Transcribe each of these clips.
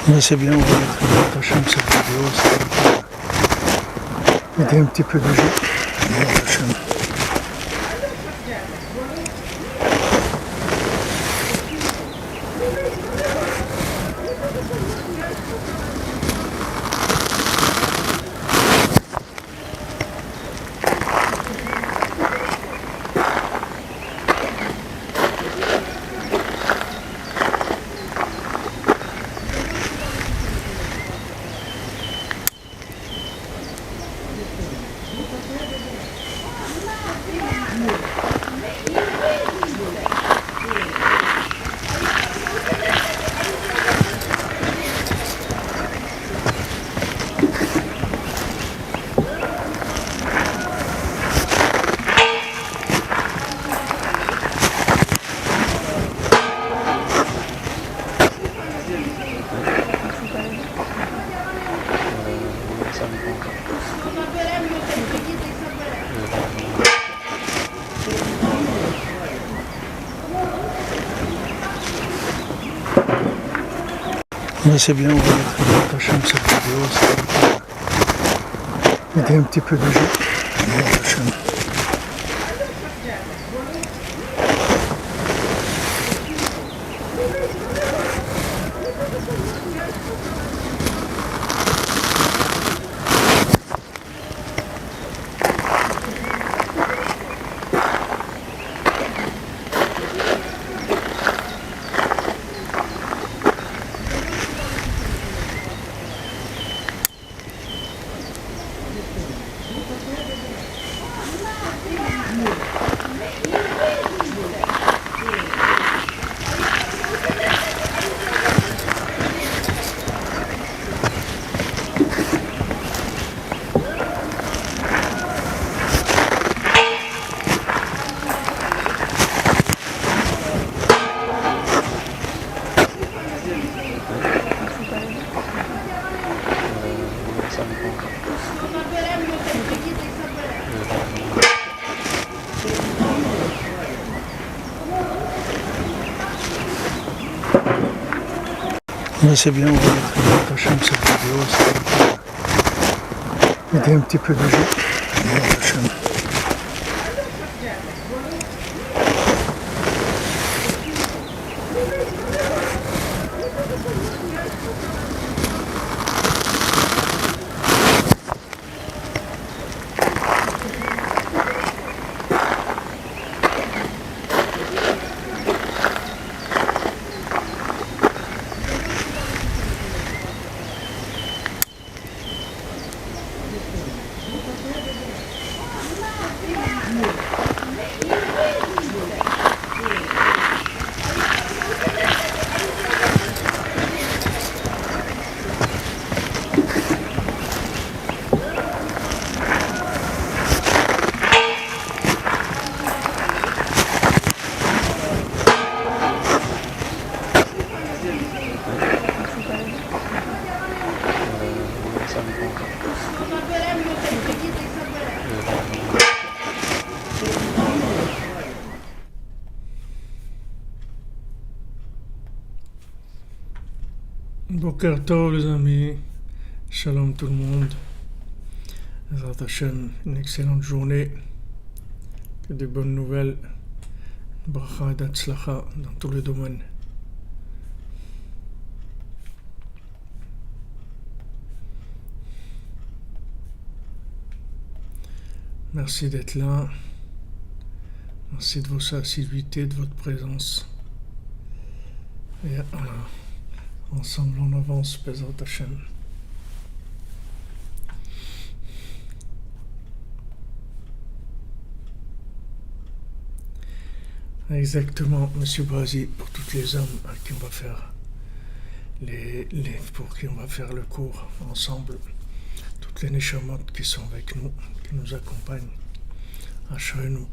Mais c'est bien, on va mettre une prochaine cette vidéo, c'est aider un petit peu de jeu. Mais c'est bien, on va mettre une prochaine cette vidéo, c'est aider un petit peu de jeu. Mais c'est bien, on va mettre une prochaine cette vidéo, c'est aider un petit peu de jeu. Boker Tov les amis, shalom tout le monde, Zat Hashem, une excellente journée, que des bonnes nouvelles, bracha et d'atzlacha dans tous les domaines. Merci d'être là, merci de votre assiduité, de votre présence, et voilà. Ensemble on avance, Bezrat Hashem. Exactement, Monsieur Brasi, pour toutes les hommes à qui on va faire pour qui on va faire le cours ensemble, toutes les neshamot qui sont avec nous, qui nous accompagnent, Ashrenu.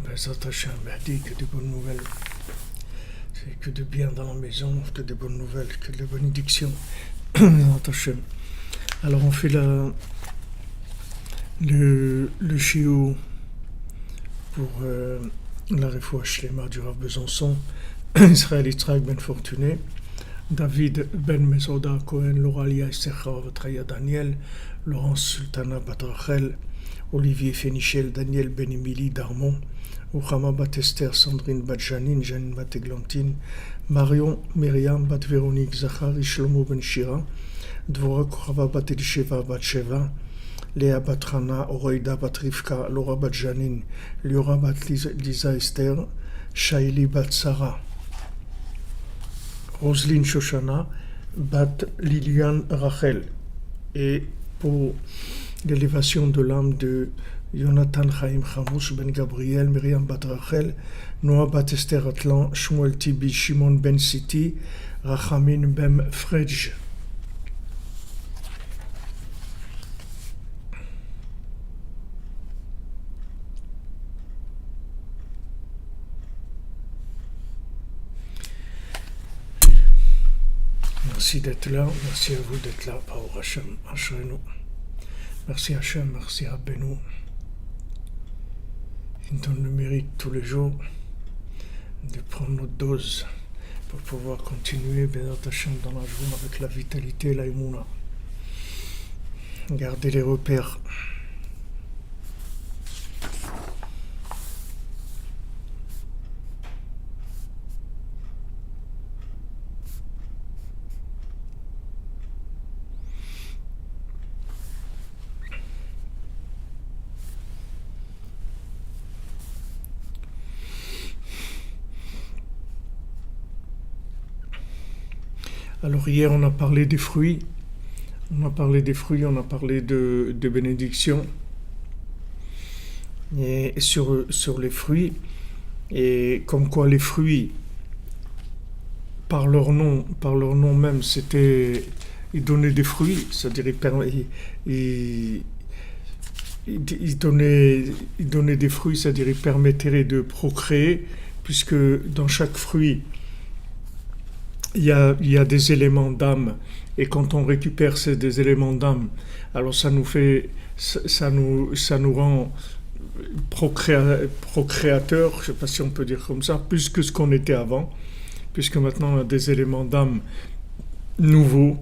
Bezrat Hashem, Badi, que de bonnes nouvelles. C'est que de bien dans la maison, que de bonnes nouvelles, que de bénédictions. Bezrat Hashem. Alors on fait le shiur pour la refoua shlema du Rav Besançon, Israël Yitzhak Ben Fortuné, David Ben Mesoda Cohen, Lauralia Essecha Vatraya Daniel, Laurence Sultana Bat Rachel, Olivier Fénichel, Daniel Ben Emily Darmon, Ouchama Bat Esther, Sandrine Bat Janine, Jeanne Bat Eglantine, Marion Myriam Bat Véronique, Zachary Shlomo Ben Shira, Dvora Korava Bat Elisheva Bat Sheva, Léa Bat Rana, Oroïda Bat Rivka, Laura Bat Janine, Liora Bat Lisa Esther, Shaili Bat Sarah, Roselyne Shoshana, Bat Liliane Rachel. Et pour l'élévation de l'âme de Jonathan Chaim Chamouch Ben Gabriel, Myriam Bat Rachel, Noah Bat Esther Atlan, Shmuel Tibi, Shimon Ben Siti, Rachamin Ben Fredj. Merci d'être là, merci à vous d'être là, Baruch Hashem, Ashrenu. Merci Hashem, merci à Beno. Il donne le mérite tous les jours de prendre notre dose pour pouvoir continuer, Bézat Hashem, dans la joie avec la vitalité et la émouna. Garder les repères. Alors hier on a parlé des fruits, on a parlé de bénédiction et sur les fruits, et comme quoi les fruits par leur nom même ils donnaient des fruits, c'est-à-dire ils donnaient des fruits, c'est-à-dire ils permettraient de procréer, puisque dans chaque fruit il y a des éléments d'âme, et quand on récupère des éléments d'âme, alors ça nous rend procréateurs, je ne sais pas si on peut dire comme ça, plus que ce qu'on était avant, puisque maintenant on a des éléments d'âme nouveaux,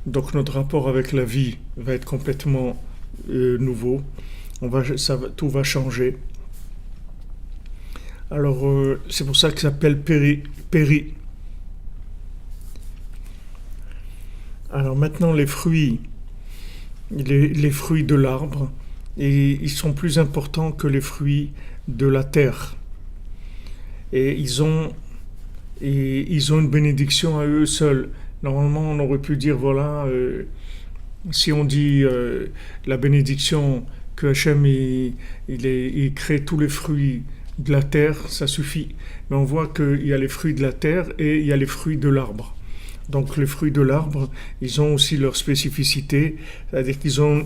donc notre rapport avec la vie va être complètement nouveau, tout va changer. Alors c'est pour ça que ça s'appelle péri. Alors maintenant les fruits de l'arbre, et ils sont plus importants que les fruits de la terre. Et ils ont une bénédiction à eux seuls. Normalement on aurait pu dire voilà, si on dit la bénédiction que Hachem il crée tous les fruits de la terre, ça suffit. Mais on voit qu'il y a les fruits de la terre et il y a les fruits de l'arbre. Donc les fruits de l'arbre, ils ont aussi leur spécificité, c'est-à-dire qu'ils ont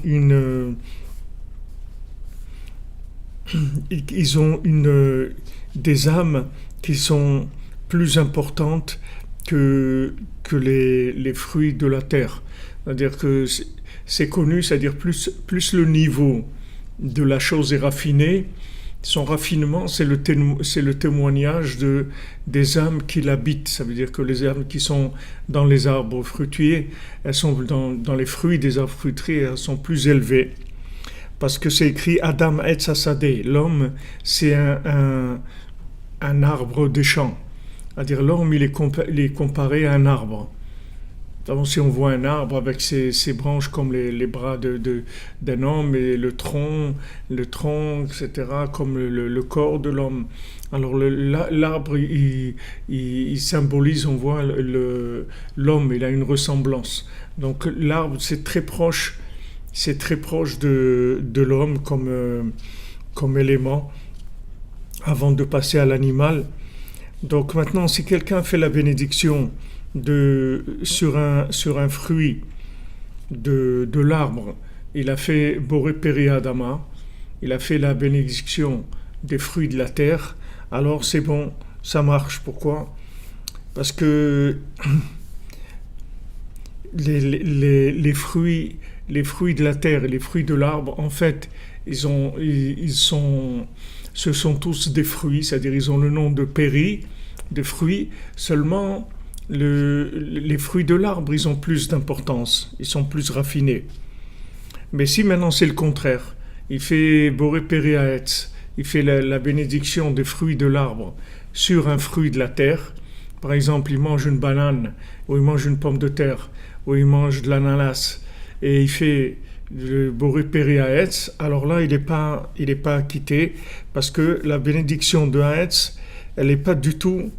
des âmes qui sont plus importantes que les fruits de la terre. C'est-à-dire que c'est connu, c'est-à-dire plus le niveau de la chose est raffiné, son raffinement, c'est le témoignage des âmes qui l'habitent. Ça veut dire que les âmes qui sont dans les arbres fruitiers, elles sont dans les fruits des arbres fruitiers, elles sont plus élevées. Parce que c'est écrit Adam Etz Hasadeh. L'homme, c'est un arbre des champs. C'est-à-dire l'homme, il est comparé à un arbre. D'abord, si on voit un arbre avec ses branches comme les bras d'un homme, et le tronc, etc., comme le corps de l'homme. Alors l'arbre, il symbolise, on voit l'homme, il a une ressemblance. Donc l'arbre, c'est très proche de l'homme comme élément avant de passer à l'animal. Donc maintenant, si quelqu'un fait la bénédiction sur un fruit de l'arbre, il a fait Boré Peri Adama, il a fait la bénédiction des fruits de la terre, alors c'est bon, ça marche. Pourquoi ? Parce que les fruits les fruits de la terre et les fruits de l'arbre, en fait, ce sont tous des fruits, c'est-à-dire ils ont le nom de péri, de fruits, seulement les fruits de l'arbre, ils ont plus d'importance, ils sont plus raffinés. Mais si maintenant c'est le contraire, il fait Boré Péri Haetz, il fait la bénédiction des fruits de l'arbre sur un fruit de la terre, par exemple, il mange une banane, ou il mange une pomme de terre, ou il mange de l'ananas, et il fait le Boré Péri Haetz, alors là, il n'est pas acquitté, parce que la bénédiction de Haetz, elle n'est pas du tout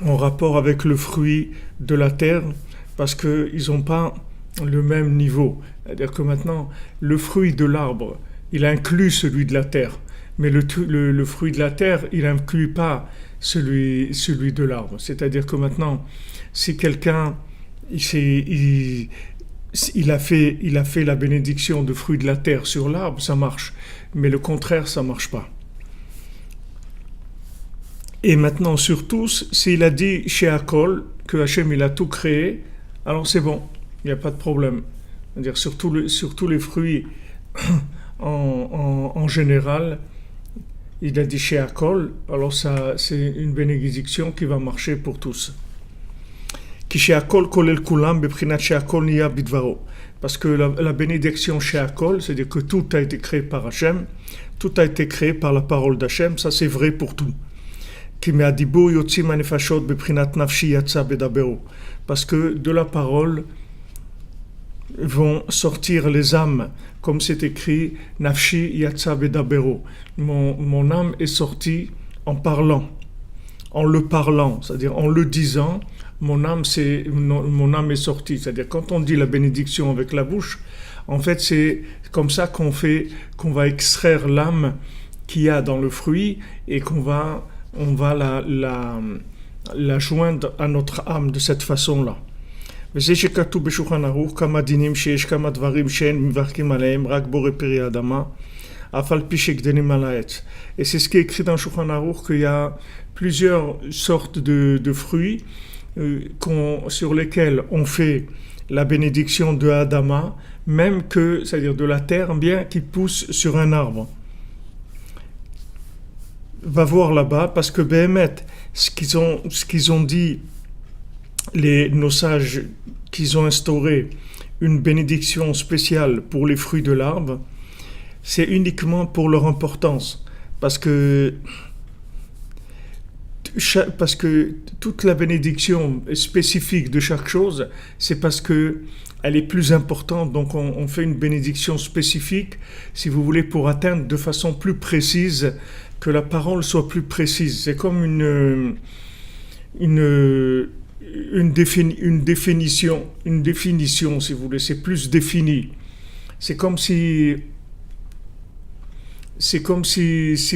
en rapport avec le fruit de la terre, parce qu'ils n'ont pas le même niveau. C'est-à-dire que maintenant, le fruit de l'arbre, il inclut celui de la terre, mais le fruit de la terre, il n'inclut pas celui de l'arbre. C'est-à-dire que maintenant, si quelqu'un il a fait la bénédiction de fruits de la terre sur l'arbre, ça marche. Mais le contraire, ça marche pas. Et maintenant, surtout, s'il a dit chez Akol que Hachem il a tout créé, alors c'est bon, il n'y a pas de problème. C'est-à-dire sur tous les fruits en général, il a dit chez Akol, alors ça, c'est une bénédiction qui va marcher pour tous. Parce que la bénédiction chez Akol, c'est-à-dire que tout a été créé par Hachem, tout a été créé par la parole d'Hachem, ça c'est vrai pour tout. Parce que de la parole vont sortir les âmes, comme c'est écrit Nafshi Yatsa Bedabero. Mon âme est sortie en parlant, en le parlant, c'est-à-dire en le disant. Mon âme est sortie. C'est-à-dire quand on dit la bénédiction avec la bouche, en fait c'est comme ça qu'on va extraire l'âme qu'il y a dans le fruit et on va la joindre à notre âme de cette façon-là. Et c'est ce qui est écrit dans Shulchan Aruch qu'il y a plusieurs sortes de fruits sur lesquels on fait la bénédiction de Adama, même c'est-à-dire de la terre, bien qui pousse sur un arbre. Va voir là-bas, parce que Béhémet, ce qu'ils ont dit, nos sages, qu'ils ont instauré une bénédiction spéciale pour les fruits de l'arbre, c'est uniquement pour leur importance. Parce que toute la bénédiction spécifique de chaque chose, c'est parce que elle est plus importante, donc on fait une bénédiction spécifique, si vous voulez, pour atteindre de façon plus précise, que la parole soit plus précise. C'est comme une définition, si vous voulez, c'est plus défini. C'est comme si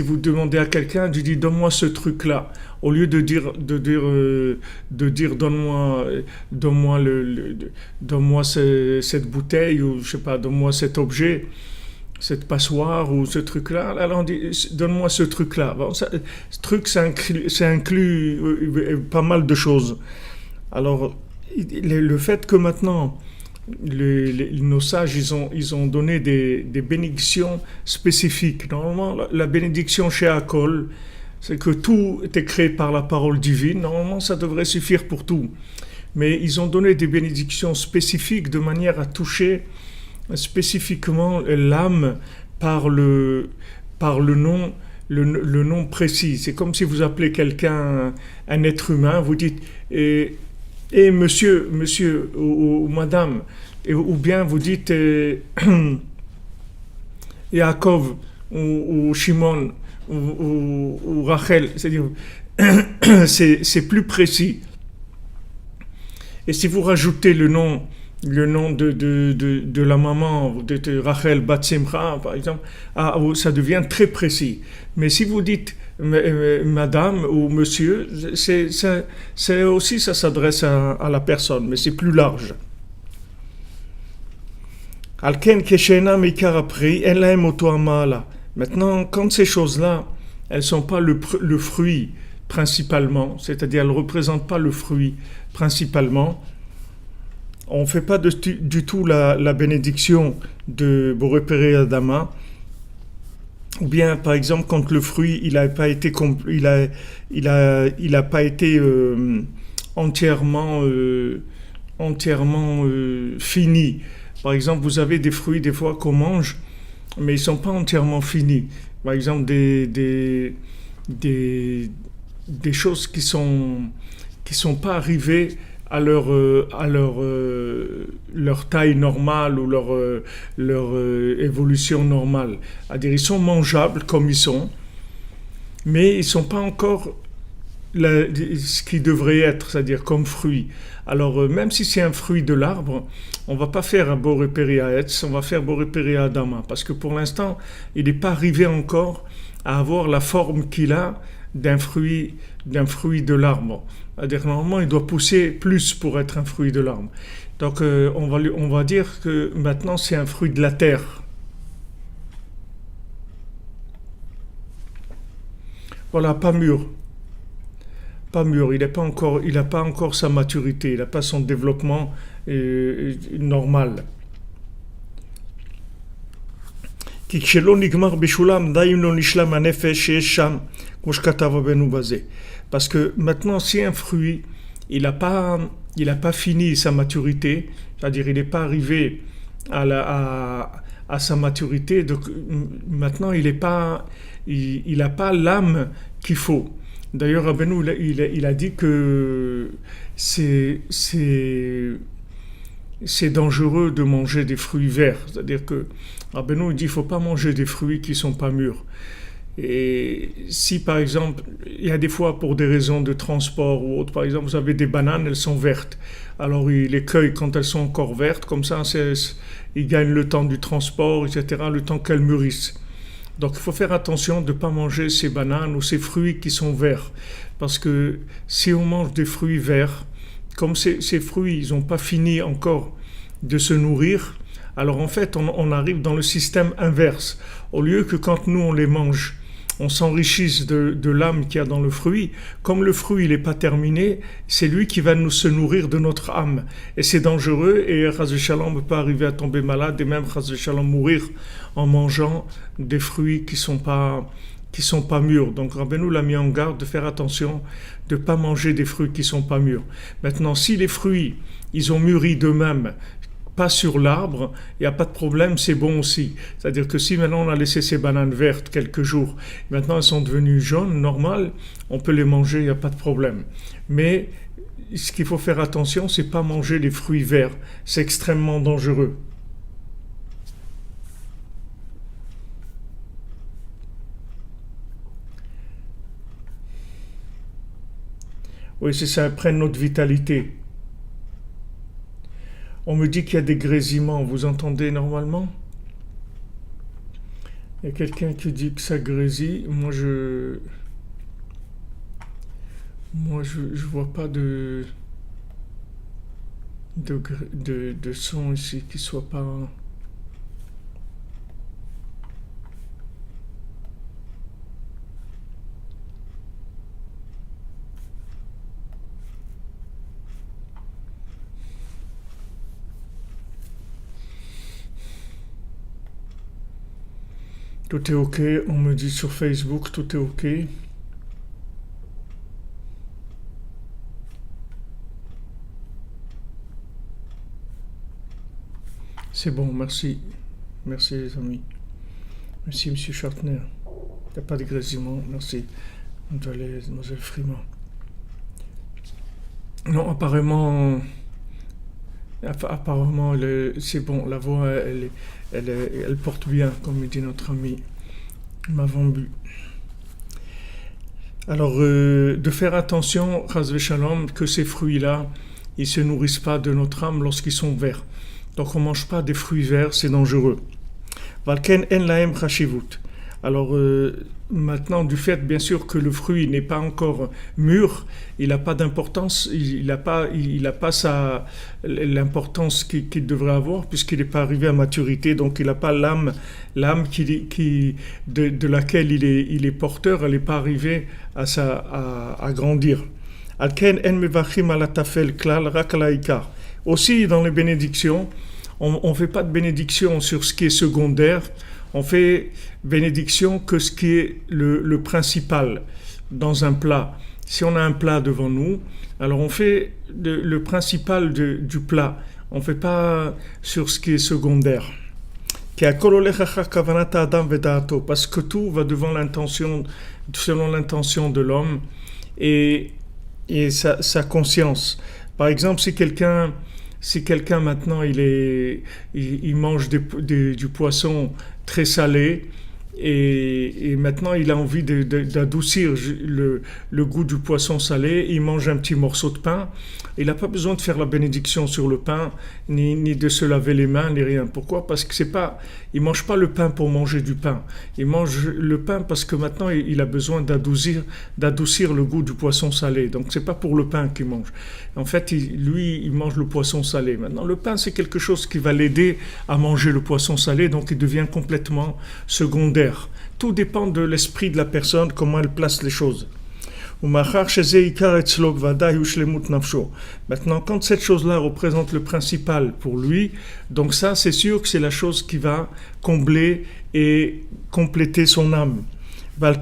vous demandez à quelqu'un, tu dis donne-moi ce truc-là, au lieu de dire donne-moi cette bouteille, ou je sais pas, donne-moi cet objet, cette passoire ou ce truc-là. Alors on dit donne-moi ce truc-là. Bon, ce truc, ça inclut pas mal de choses. Alors le fait que maintenant nos sages ils ont donné des bénédictions spécifiques. Normalement, la bénédiction chez Akol, c'est que tout est créé par la parole divine. Normalement, ça devrait suffire pour tout. Mais ils ont donné des bénédictions spécifiques de manière à toucher spécifiquement l'âme par le nom, le nom précis. C'est comme si vous appelez quelqu'un un être humain, vous dites et monsieur ou madame, ou bien vous dites Yaakov ou Shimon ou Rachel, c'est-à-dire c'est plus précis. Et si vous rajoutez le nom de la maman de Rachel Bat Simcha, par exemple, ça devient très précis. Mais si vous dites madame ou monsieur, c'est aussi, ça s'adresse à la personne, mais c'est plus large. Maintenant, quand ces choses-là, elles ne sont pas le fruit principalement, c'est-à-dire elles ne représentent pas le fruit principalement, on ne fait pas du tout la bénédiction de Boré Péré Adama, ou bien par exemple quand le fruit il n'a pas été il a pas été entièrement fini. Par exemple, vous avez des fruits des fois qu'on mange, mais ils ne sont pas entièrement finis. Par exemple, des, des choses qui sont pas arrivées à leur taille normale ou leur évolution normale. C'est-à-dire, ils sont mangeables comme ils sont, mais ils ne sont pas encore ce qui devrait être, c'est-à-dire comme fruit. Alors, même si c'est un fruit de l'arbre, on ne va pas faire un Boré Peri Haetz, on va faire Boré Peri Adama, parce que pour l'instant, il n'est pas arrivé encore à avoir la forme qu'il a d'un fruit de l'arbre. C'est-à-dire, normalement, il doit pousser plus pour être un fruit de l'arbre. Donc, on va dire que maintenant, c'est un fruit de la terre. Voilà, pas mûr. Pas mûr, il n'a pas encore sa maturité, il n'a pas son développement normal. Parce que maintenant, si un fruit, il a pas fini sa maturité, c'est-à-dire il n'est pas arrivé à sa maturité, donc maintenant il n'a pas l'âme qu'il faut. D'ailleurs, Rabbeinu, il a dit que c'est dangereux de manger des fruits verts. C'est-à-dire que Rabbeinu dit qu'il ne faut pas manger des fruits qui ne sont pas mûrs. Et si, par exemple, il y a des fois pour des raisons de transport ou autre, par exemple, vous avez des bananes, elles sont vertes. Alors, il les cueille quand elles sont encore vertes, comme ça, il gagne le temps du transport, etc., le temps qu'elles mûrissent. Donc il faut faire attention de ne pas manger ces bananes ou ces fruits qui sont verts. Parce que si on mange des fruits verts, comme ces fruits, ils n'ont pas fini encore de se nourrir, alors en fait on arrive dans le système inverse. Au lieu que quand nous on les mange, on s'enrichisse de l'âme qu'il y a dans le fruit, comme le fruit il n'est pas terminé, c'est lui qui va se nourrir de notre âme. Et c'est dangereux et Chas v'Shalom ne peut pas arriver à tomber malade et même Chas v'Shalom mourir en mangeant des fruits qui sont pas mûrs. Donc Rabbeinu l'a mis en garde de faire attention de ne pas manger des fruits qui sont pas mûrs. Maintenant, si les fruits, ils ont mûri d'eux-mêmes, pas sur l'arbre, il n'y a pas de problème, c'est bon aussi. C'est-à-dire que si maintenant on a laissé ces bananes vertes quelques jours, maintenant elles sont devenues jaunes, normales, on peut les manger, il n'y a pas de problème. Mais ce qu'il faut faire attention, c'est pas manger les fruits verts. C'est extrêmement dangereux. Oui, c'est ça, elles prennent notre vitalité. On me dit qu'il y a des grésillements, vous entendez normalement? Il y a quelqu'un qui dit que ça grésille, moi je vois pas de son ici qui soit pas... Tout est ok, on me dit sur Facebook, tout est ok. C'est bon, merci. Merci les amis. Merci Monsieur Chartner. Il n'y a pas de grésillement, merci. Mademoiselle Freeman. Non, apparemment c'est bon, la voix, elle porte bien, comme dit notre ami Mavambu. Alors, de faire attention, Chas v'Shalom, que ces fruits-là, ils ne se nourrissent pas de notre âme lorsqu'ils sont verts. Donc, on ne mange pas des fruits verts, c'est dangereux. Valken en laem chashivut. Alors, maintenant, du fait, bien sûr, que le fruit n'est pas encore mûr, il n'a pas d'importance, il n'a pas l'importance qu'il devrait avoir, puisqu'il n'est pas arrivé à maturité, donc il n'a pas l'âme de laquelle il est porteur, elle n'est pas arrivée à grandir. Alken en mevachim ala tafel klal rak ala ikar. Aussi, dans les bénédictions, on ne fait pas de bénédiction sur ce qui est secondaire, on fait bénédiction que ce qui est le principal dans un plat. Si on a un plat devant nous, alors on fait le principal du plat. On ne fait pas sur ce qui est secondaire. Parce que tout va devant l'intention, selon l'intention de l'homme et sa conscience. Par exemple, si quelqu'un maintenant il mange du poisson très salé et maintenant il a envie d'adoucir le goût du poisson salé, il mange un petit morceau de pain, il n'a pas besoin de faire la bénédiction sur le pain, ni de se laver les mains, ni rien. Pourquoi ? Parce que il mange pas le pain pour manger du pain. Il mange le pain parce que maintenant il a besoin d'adoucir le goût du poisson salé. Donc c'est pas pour le pain qu'il mange. En fait, il mange le poisson salé. Maintenant, le pain, c'est quelque chose qui va l'aider à manger le poisson salé, donc il devient complètement secondaire. Tout dépend de l'esprit de la personne, comment elle place les choses. Maintenant, quand cette chose-là représente le principal pour lui, donc ça, c'est sûr que c'est la chose qui va combler et compléter son âme. Voilà,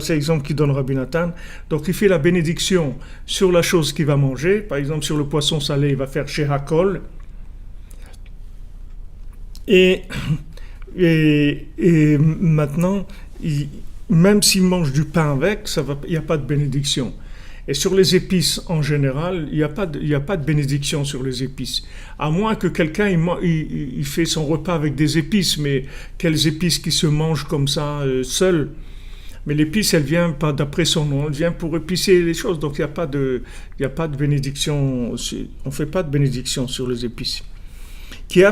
c'est l'exemple qu'il donne Rabbi Nathan. Donc, il fait la bénédiction sur la chose qu'il va manger. Par exemple, sur le poisson salé, il va faire Shehakol. Et maintenant, même s'il mange du pain avec, il n'y a pas de bénédiction. Et sur les épices en général, il n'y a pas de bénédiction sur les épices. À moins que quelqu'un il fait son repas avec des épices, mais quelles épices qui se mangent comme ça seules. Mais l'épice, elle vient pas d'après son nom, elle vient pour épicer les choses. Donc il n'y a pas de bénédiction. On ne fait pas de bénédiction sur les épices. Bien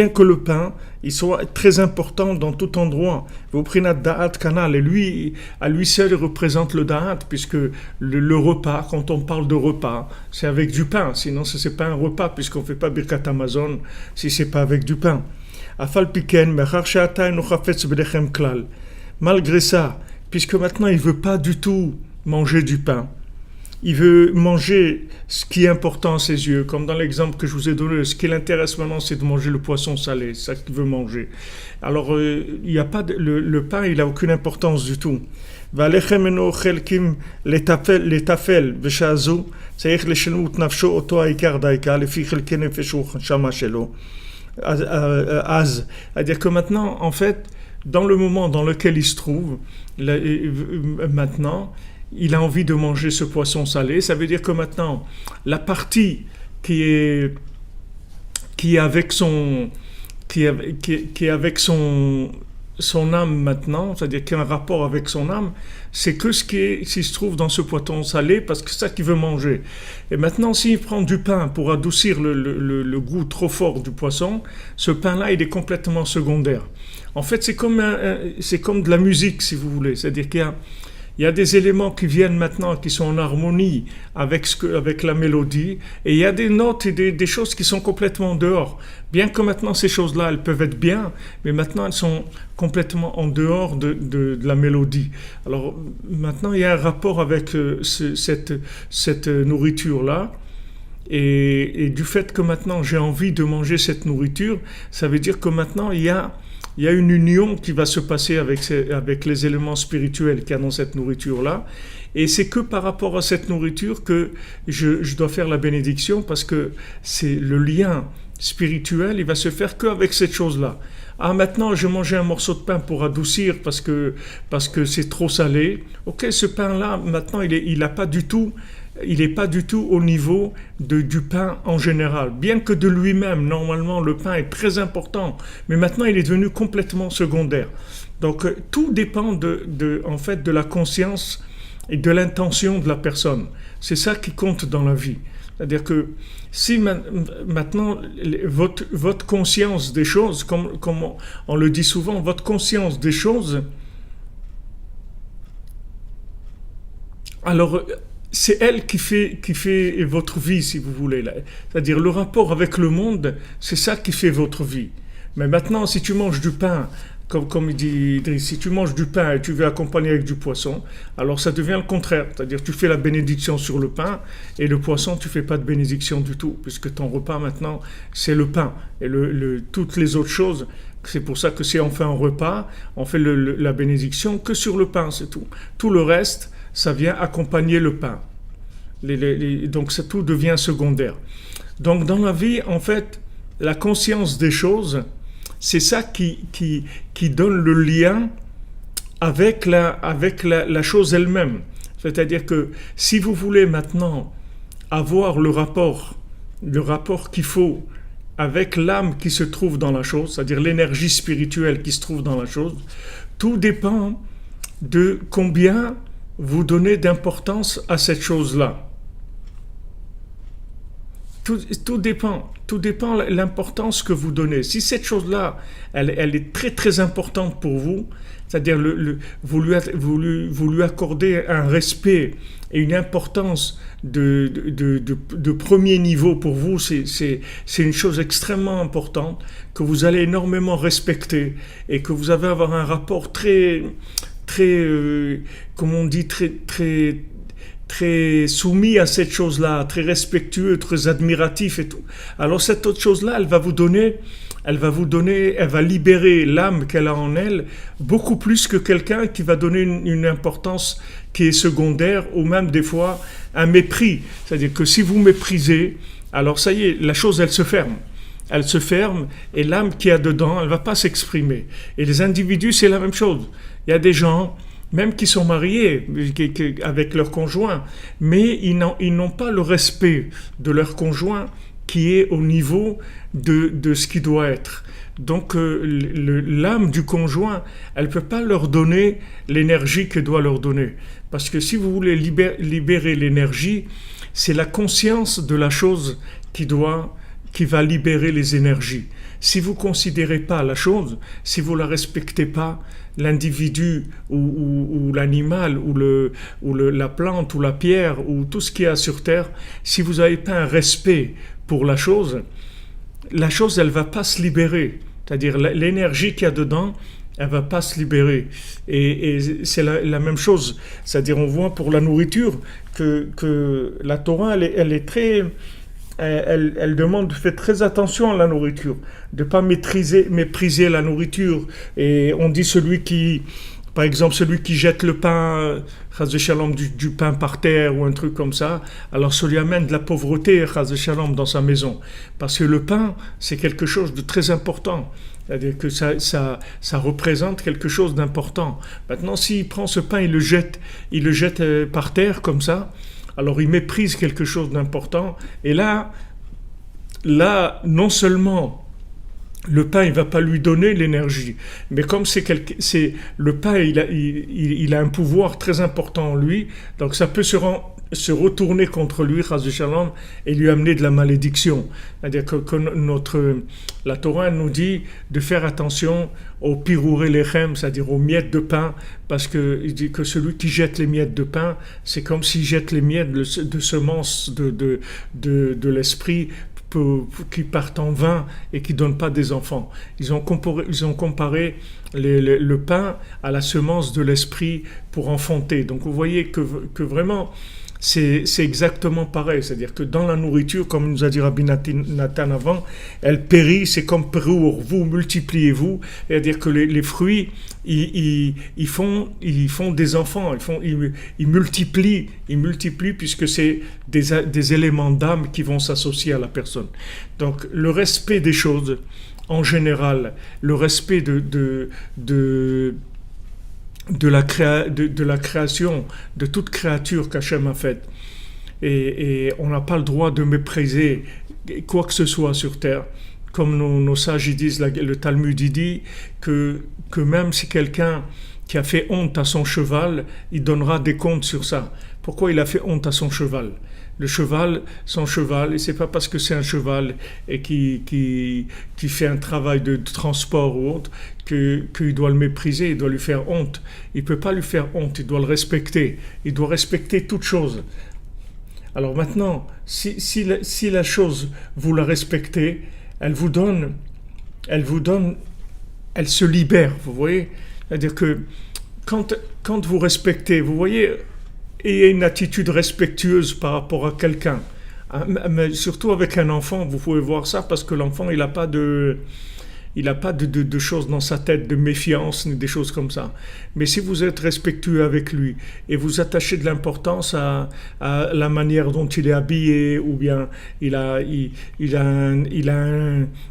que le pain il soit très important dans tout endroit, vous prenez da'at kanal et lui à lui seul représente le da'at, puisque le repas, quand on parle de repas, c'est avec du pain, sinon ce n'est pas un repas, puisqu'on ne fait pas birkat Amazon si ce n'est pas avec du pain. Malgré ça, puisque maintenant il ne veut pas du tout manger du pain, il veut manger ce qui est important à ses yeux, comme dans l'exemple que je vous ai donné. Ce qui l'intéresse maintenant, c'est de manger le poisson salé, c'est ça qu'il veut manger. Alors, il y a pas le pain, il n'a aucune importance du tout. C'est-à-dire que maintenant, en fait, dans le moment dans lequel il se trouve, maintenant, il a envie de manger ce poisson salé. Ça veut dire que maintenant, la partie qui est avec son âme maintenant, c'est-à-dire qui a un rapport avec son âme, c'est que s'il se trouve dans ce poisson salé, parce que c'est ça qu'il veut manger. Et maintenant, s'il prend du pain pour adoucir le goût trop fort du poisson, ce pain-là, il est complètement secondaire. En fait, c'est comme de la musique, si vous voulez. C'est-à-dire qu'il y a des éléments qui viennent maintenant, qui sont en harmonie avec la mélodie, et il y a des notes et des choses qui sont complètement dehors. Bien que maintenant ces choses-là, elles peuvent être bien, mais maintenant elles sont complètement en dehors de la mélodie. Alors maintenant il y a un rapport avec cette nourriture-là, et du fait que maintenant j'ai envie de manger cette nourriture, ça veut dire que maintenant il y a une union qui va se passer avec les éléments spirituels qu'il y a dans cette nourriture-là. Et c'est que par rapport à cette nourriture que je dois faire la bénédiction, parce que c'est le lien spirituel, il va se faire qu'avec cette chose-là. Ah, maintenant, je mangeais un morceau de pain pour adoucir parce que c'est trop salé. Ok, ce pain-là, maintenant, il n'est pas du tout au niveau du pain en général. Bien que de lui-même, normalement, le pain est très important, mais maintenant, il est devenu complètement secondaire. Donc, tout dépend en fait, de la conscience et de l'intention de la personne. C'est ça qui compte dans la vie. C'est-à-dire que si maintenant, votre conscience des choses, comme on le dit souvent, votre conscience des choses, alors c'est elle qui fait votre vie, si vous voulez. C'est-à-dire le rapport avec le monde, c'est ça qui fait votre vie. Mais maintenant, si tu manges du pain, Comme il dit Idriss, si tu manges du pain et tu veux accompagner avec du poisson, alors ça devient le contraire. C'est-à-dire tu fais la bénédiction sur le pain et le poisson, tu fais pas de bénédiction du tout, puisque ton repas maintenant, c'est le pain. Et toutes les autres choses, c'est pour ça que si on fait un repas, on fait la bénédiction que sur le pain, c'est tout. Tout le reste, ça vient accompagner le pain. Donc tout devient secondaire. Donc dans la vie, en fait, la conscience des choses, c'est ça qui donne le lien avec la chose elle-même. C'est-à-dire que si vous voulez maintenant avoir le rapport qu'il faut avec l'âme qui se trouve dans la chose, c'est-à-dire l'énergie spirituelle qui se trouve dans la chose, tout dépend de combien vous donnez d'importance à cette chose-là. Tout dépend de l'importance que vous donnez. Si cette chose-là, elle est très très importante pour vous, c'est-à-dire vous lui accordez un respect et une importance de premier niveau pour vous, c'est une chose extrêmement importante que vous allez énormément respecter et que vous allez avoir un rapport très, très, comme on dit, très soumis à cette chose-là, très respectueux, très admiratif et tout. Alors cette autre chose-là, elle va libérer l'âme qu'elle a en elle beaucoup plus que quelqu'un qui va donner une importance qui est secondaire ou même des fois un mépris. C'est-à-dire que si vous méprisez, alors ça y est, la chose elle se ferme. Elle se ferme et l'âme qui a dedans, elle va pas s'exprimer. Et les individus, c'est la même chose. Il y a des gens même qui sont mariés avec leur conjoint, mais ils n'ont pas le respect de leur conjoint qui est au niveau de ce qui doit être. Donc l'âme du conjoint, elle ne peut pas leur donner l'énergie qu'elle doit leur donner. Parce que si vous voulez libérer l'énergie, c'est la conscience de la chose qui va libérer les énergies. Si vous ne considérez pas la chose, si vous ne la respectez pas, l'individu ou l'animal ou la plante ou la pierre ou tout ce qu'il y a sur terre, si vous n'avez pas un respect pour la chose elle ne va pas se libérer. C'est-à-dire l'énergie qu'il y a dedans, elle ne va pas se libérer. Et c'est la même chose. C'est-à-dire on voit pour la nourriture que la Torah, elle est très... Elle demande, faites très attention à la nourriture, de ne pas mépriser la nourriture. Et on dit par exemple, celui qui jette le pain, chas de shalom, du pain par terre ou un truc comme ça, alors ça lui amène de la pauvreté, chas de shalom, dans sa maison. Parce que le pain, c'est quelque chose de très important. C'est-à-dire que ça représente quelque chose d'important. Maintenant, s'il prend ce pain, il le jette par terre comme ça, alors il méprise quelque chose d'important. Et là, non seulement le pain, il ne va pas lui donner l'énergie, mais comme le pain, il a un pouvoir très important en lui, donc ça peut se retourner contre lui, chas de shalom, et lui amener de la malédiction. C'est-à-dire que la Torah nous dit de faire attention au piruré lechem, c'est-à-dire aux miettes de pain, parce qu'il dit que celui qui jette les miettes de pain, c'est comme s'il jette les miettes de semences de l'esprit qui partent en vain et qui ne donnent pas des enfants. Ils ont comparé le pain à la semence de l'esprit pour enfanter. Donc vous voyez que vraiment c'est exactement pareil. C'est-à-dire que dans la nourriture, comme nous a dit Rabbi Nathan avant, elle périt, c'est comme pérour, vous multipliez-vous. C'est-à-dire que les fruits, ils font des enfants, ils multiplient puisque c'est des éléments d'âme qui vont s'associer à la personne. Donc le respect des choses, en général, le respect de la création, de toute créature qu'Hachem a faite. Et on n'a pas le droit de mépriser quoi que ce soit sur terre. Comme nos sages disent, le Talmud dit que même si quelqu'un qui a fait honte à son cheval, il donnera des comptes sur ça. Pourquoi il a fait honte à son cheval ? Le cheval, son cheval, et c'est pas parce que c'est un cheval et qui fait un travail de transport ou autre qu'il doit le mépriser, il doit lui faire honte. Il peut pas lui faire honte, il doit le respecter. Il doit respecter toute chose. Alors maintenant, si la chose, vous la respectez, elle vous donne elle se libère, vous voyez. C'est-à-dire que quand vous respectez, vous voyez, ayez une attitude respectueuse par rapport à quelqu'un. Mais surtout avec un enfant, vous pouvez voir ça parce que l'enfant, il n'a pas de choses dans sa tête, de méfiance, ni des choses comme ça. Mais si vous êtes respectueux avec lui et vous attachez de l'importance à la manière dont il est habillé, ou bien il a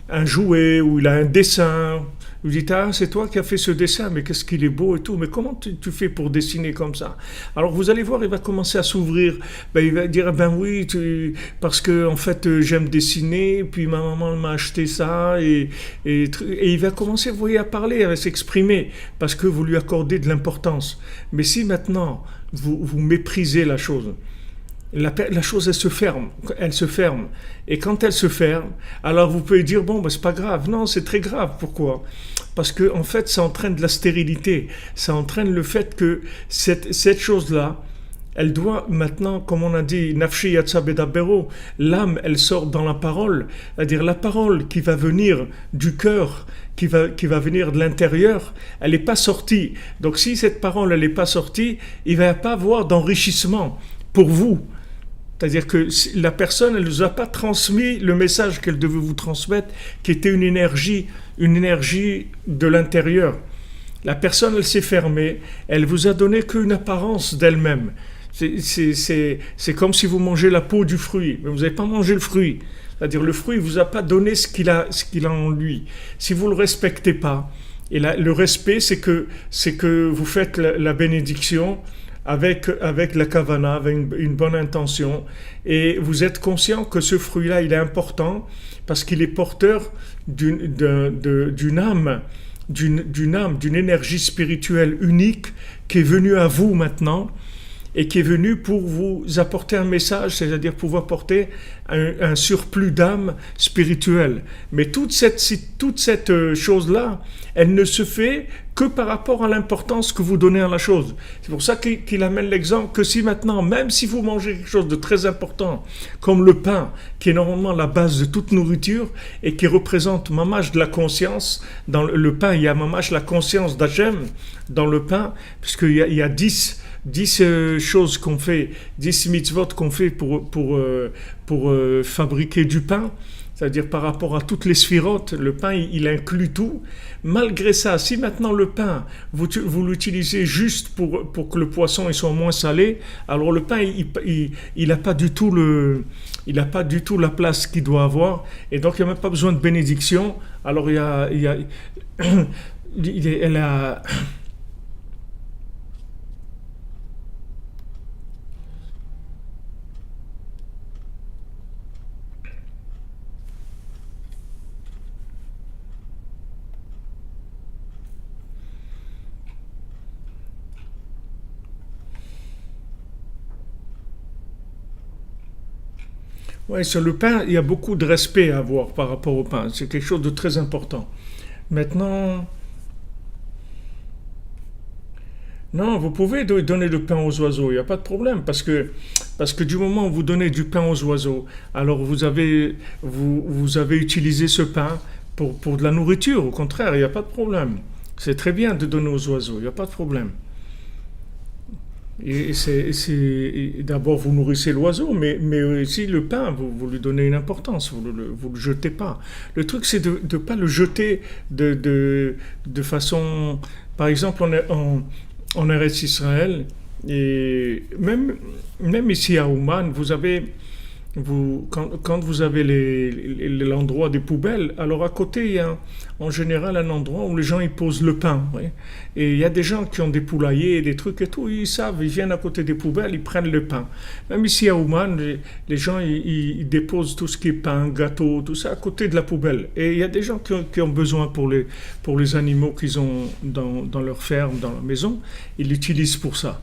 un jouet, ou il a un dessin, vous dites, ah, c'est toi qui as fait ce dessin, mais qu'est-ce qu'il est beau et tout, mais comment tu fais pour dessiner comme ça? Alors vous allez voir, il va commencer à s'ouvrir, il va dire, ben oui, parce que en fait j'aime dessiner, puis ma maman m'a acheté ça, et il va commencer, vous voyez, à parler, à s'exprimer, parce que vous lui accordez de l'importance. Mais si maintenant vous méprisez la chose, la chose, elle se ferme. Et quand elle se ferme, alors vous pouvez dire, bon, ben, c'est pas grave. Non, c'est très grave. Pourquoi? Parce que, en fait, ça entraîne de la stérilité. Ça entraîne le fait que cette chose-là, elle doit maintenant, comme on a dit, nafshi yatsa bedabero, l'âme, elle sort dans la parole, c'est-à-dire la parole qui va venir du cœur, qui va venir de l'intérieur, elle n'est pas sortie. Donc si cette parole, elle n'est pas sortie, il ne va pas avoir d'enrichissement pour vous. C'est-à-dire que la personne, elle ne nous a pas transmis le message qu'elle devait vous transmettre, qui était une énergie de l'intérieur. La personne, elle s'est fermée, elle vous a donné qu'une apparence d'elle-même. C'est comme si vous mangez la peau du fruit, mais vous n'avez pas mangé le fruit. C'est-à-dire le fruit ne vous a pas donné ce qu'il a en lui. Si vous ne le respectez pas, et le respect, c'est que vous faites la bénédiction avec la kavana, avec une bonne intention, et vous êtes conscient que ce fruit-là, il est important parce qu'il est porteur d'une âme, d'une énergie spirituelle unique qui est venue à vous maintenant et qui est venue pour vous apporter un message, c'est-à-dire pour vous apporter un surplus d'âme spirituelle. Mais toute cette chose-là, elle ne se fait que par rapport à l'importance que vous donnez à la chose. C'est pour ça qu'il amène l'exemple que si maintenant, même si vous mangez quelque chose de très important, comme le pain, qui est normalement la base de toute nourriture et qui représente mamash de la conscience, dans le pain, il y a mamash la conscience d'Hachem dans le pain, puisqu'il y a 10 choses qu'on fait, 10 mitzvot qu'on fait pour fabriquer du pain, c'est-à-dire par rapport à toutes les sphirotes, le pain, il inclut tout. Malgré ça, si maintenant le pain, vous l'utilisez juste pour que le poisson il soit moins salé, alors le pain, il n'a pas du tout la place qu'il doit avoir, et donc il n'y a même pas besoin de bénédiction. Alors elle a Ouais, sur le pain, il y a beaucoup de respect à avoir par rapport au pain. C'est quelque chose de très important. Maintenant, non, vous pouvez donner le pain aux oiseaux, il n'y a pas de problème, parce que du moment où vous donnez du pain aux oiseaux, alors vous avez utilisé ce pain pour de la nourriture, au contraire, il n'y a pas de problème. C'est très bien de donner aux oiseaux, il n'y a pas de problème. D'abord, vous nourrissez l'oiseau, mais aussi le pain, vous lui donnez une importance, vous le jetez pas. Le truc, c'est de ne pas le jeter de façon... Par exemple, en Eretz Israël, et même ici à Ouman, quand vous avez l'endroit des poubelles, alors à côté, il y a en général un endroit où les gens ils posent le pain. Oui. Et il y a des gens qui ont des poulaillers, des trucs et tout, ils savent, ils viennent à côté des poubelles, ils prennent le pain. Même ici à Ouman, les gens ils déposent tout ce qui est pain, gâteau, tout ça à côté de la poubelle. Et il y a des gens qui ont besoin pour les animaux qu'ils ont dans leur ferme, dans la maison, ils l'utilisent pour ça.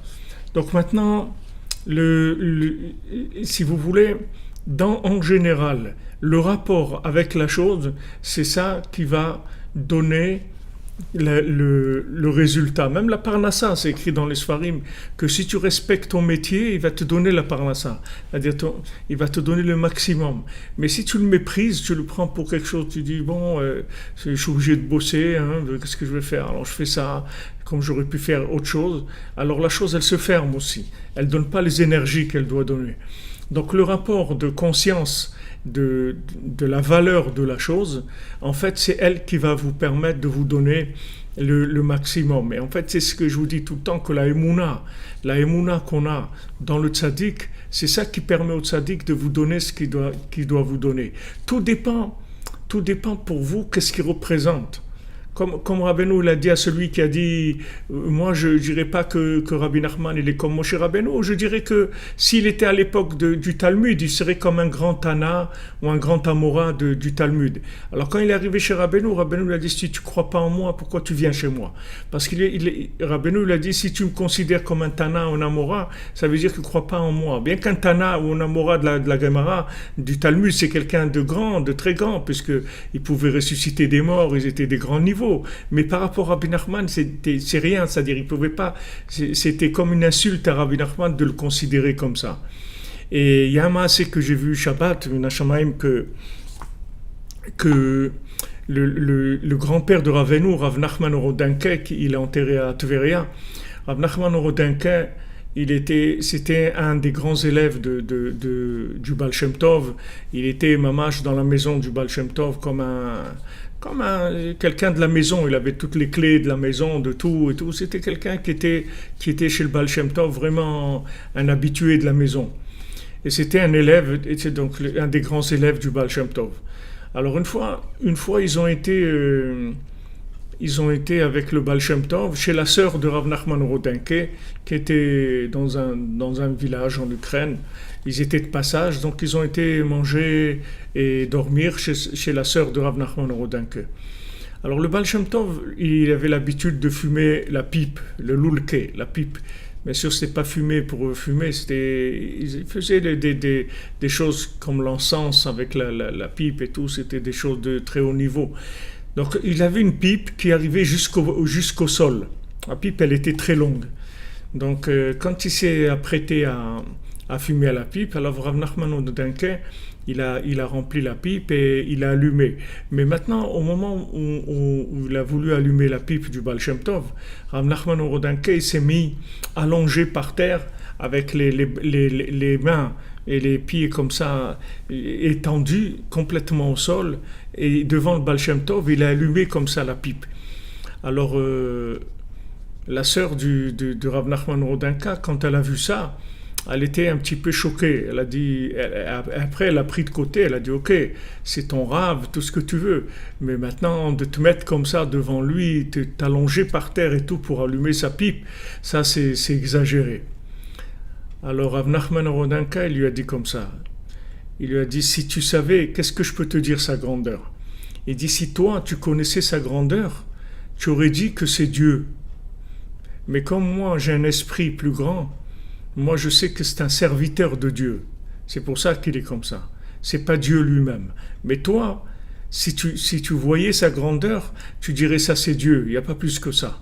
Donc maintenant, si vous voulez, en général, le rapport avec la chose, c'est ça qui va donner le résultat. Même la parnassa, c'est écrit dans les Sfarim, que si tu respectes ton métier, il va te donner la parnassa. C'est-à-dire, il va te donner le maximum. Mais si tu le méprises, tu le prends pour quelque chose, tu dis, bon, je suis obligé de bosser, hein, qu'est-ce que je vais faire? Alors je fais ça comme j'aurais pu faire autre chose. Alors la chose, elle se ferme aussi. Elle ne donne pas les énergies qu'elle doit donner. Donc le rapport de conscience de la valeur de la chose, en fait, c'est elle qui va vous permettre de vous donner le maximum. Et en fait, c'est ce que je vous dis tout le temps, que la émouna qu'on a dans le tzaddik, c'est ça qui permet au tzaddik de vous donner ce qu'il doit vous donner. Tout dépend pour vous, qu'est-ce qu'il représente. Comme Rabbeinu l'a dit à celui qui a dit moi je dirais pas que Rabbi Nachman il est comme Moshe Rabbeinu, je dirais que s'il était à l'époque du Talmud, il serait comme un grand Tana ou un grand Amora du Talmud. Alors quand il est arrivé chez Rabbeinu lui a dit si tu crois pas en moi, pourquoi tu viens chez moi? Parce Rabbeinu lui a dit si tu me considères comme un Tana ou un Amora, ça veut dire que tu crois pas en moi. Bien qu'un Tana ou un Amora de la Gemara, du Talmud, c'est quelqu'un de grand, de très grand, puisque il pouvait ressusciter des morts, ils étaient des grands niveaux. Mais par rapport à Rabbi Nachman, c'est rien, c'est-à-dire il pouvait pas, c'était comme une insulte à Rabbi Nachman de le considérer comme ça. Et il y a un maasé que j'ai vu Shabbat, une Hashamaim, que le grand-père de Ravenu, Rav Nachman Orodenke, il est enterré à Tveria. Rav Nachman Orodenke, c'était un des grands élèves du Baal Shem Tov. Il était mamash dans la maison du Baal Shem Tov comme quelqu'un de la maison. Il avait toutes les clés de la maison, de tout et tout. C'était quelqu'un qui était chez le Baal Shem Tov, vraiment un habitué de la maison. Et c'était un élève, était donc un des grands élèves du Baal Shem Tov. Alors une fois, ils ont été avec le Baal Shem Tov chez la sœur de Rav Nachman Orodenke, qui était dans un village en Ukraine. Ils étaient de passage, donc ils ont été manger et dormir chez la sœur de Rav Nachman Orodenke. Alors le Baal Shem Tov, il avait l'habitude de fumer la pipe, le lulke, la pipe. Bien sûr, c'était pas fumé pour fumer, il faisait des choses comme l'encens avec la pipe et tout, c'était des choses de très haut niveau. Donc il avait une pipe qui arrivait jusqu'au sol. La pipe, elle était très longue. Donc quand il s'est apprêté à fumer à la pipe, alors Rav Nachman Orodenke, il a rempli la pipe et il a allumé. Mais maintenant, au moment où il a voulu allumer la pipe du Baal Shem Tov, Rav Nachman Orodenke, il s'est mis allongé par terre avec les mains et les pieds comme ça étendus complètement au sol, et devant le Baal Shem Tov, il a allumé comme ça la pipe. Alors la sœur de Rav Nachman Orodenke, quand elle a vu ça, elle était un petit peu choquée. Elle a dit, après elle a pris de côté, elle a dit ok, c'est ton rave, tout ce que tu veux, mais maintenant de te mettre comme ça devant lui, t'allonger par terre et tout pour allumer sa pipe, ça c'est exagéré. Alors Rav Nachman Orodenke, il lui a dit comme ça. Il lui a dit si tu savais, qu'est-ce que je peux te dire sa grandeur? Il dit si toi tu connaissais sa grandeur, tu aurais dit que c'est Dieu. Mais comme moi j'ai un esprit plus grand, moi je sais que c'est un serviteur de Dieu. C'est pour ça qu'il est comme ça. C'est pas Dieu lui-même. Mais toi, si tu voyais sa grandeur, tu dirais ça c'est Dieu. Il n'y a pas plus que ça.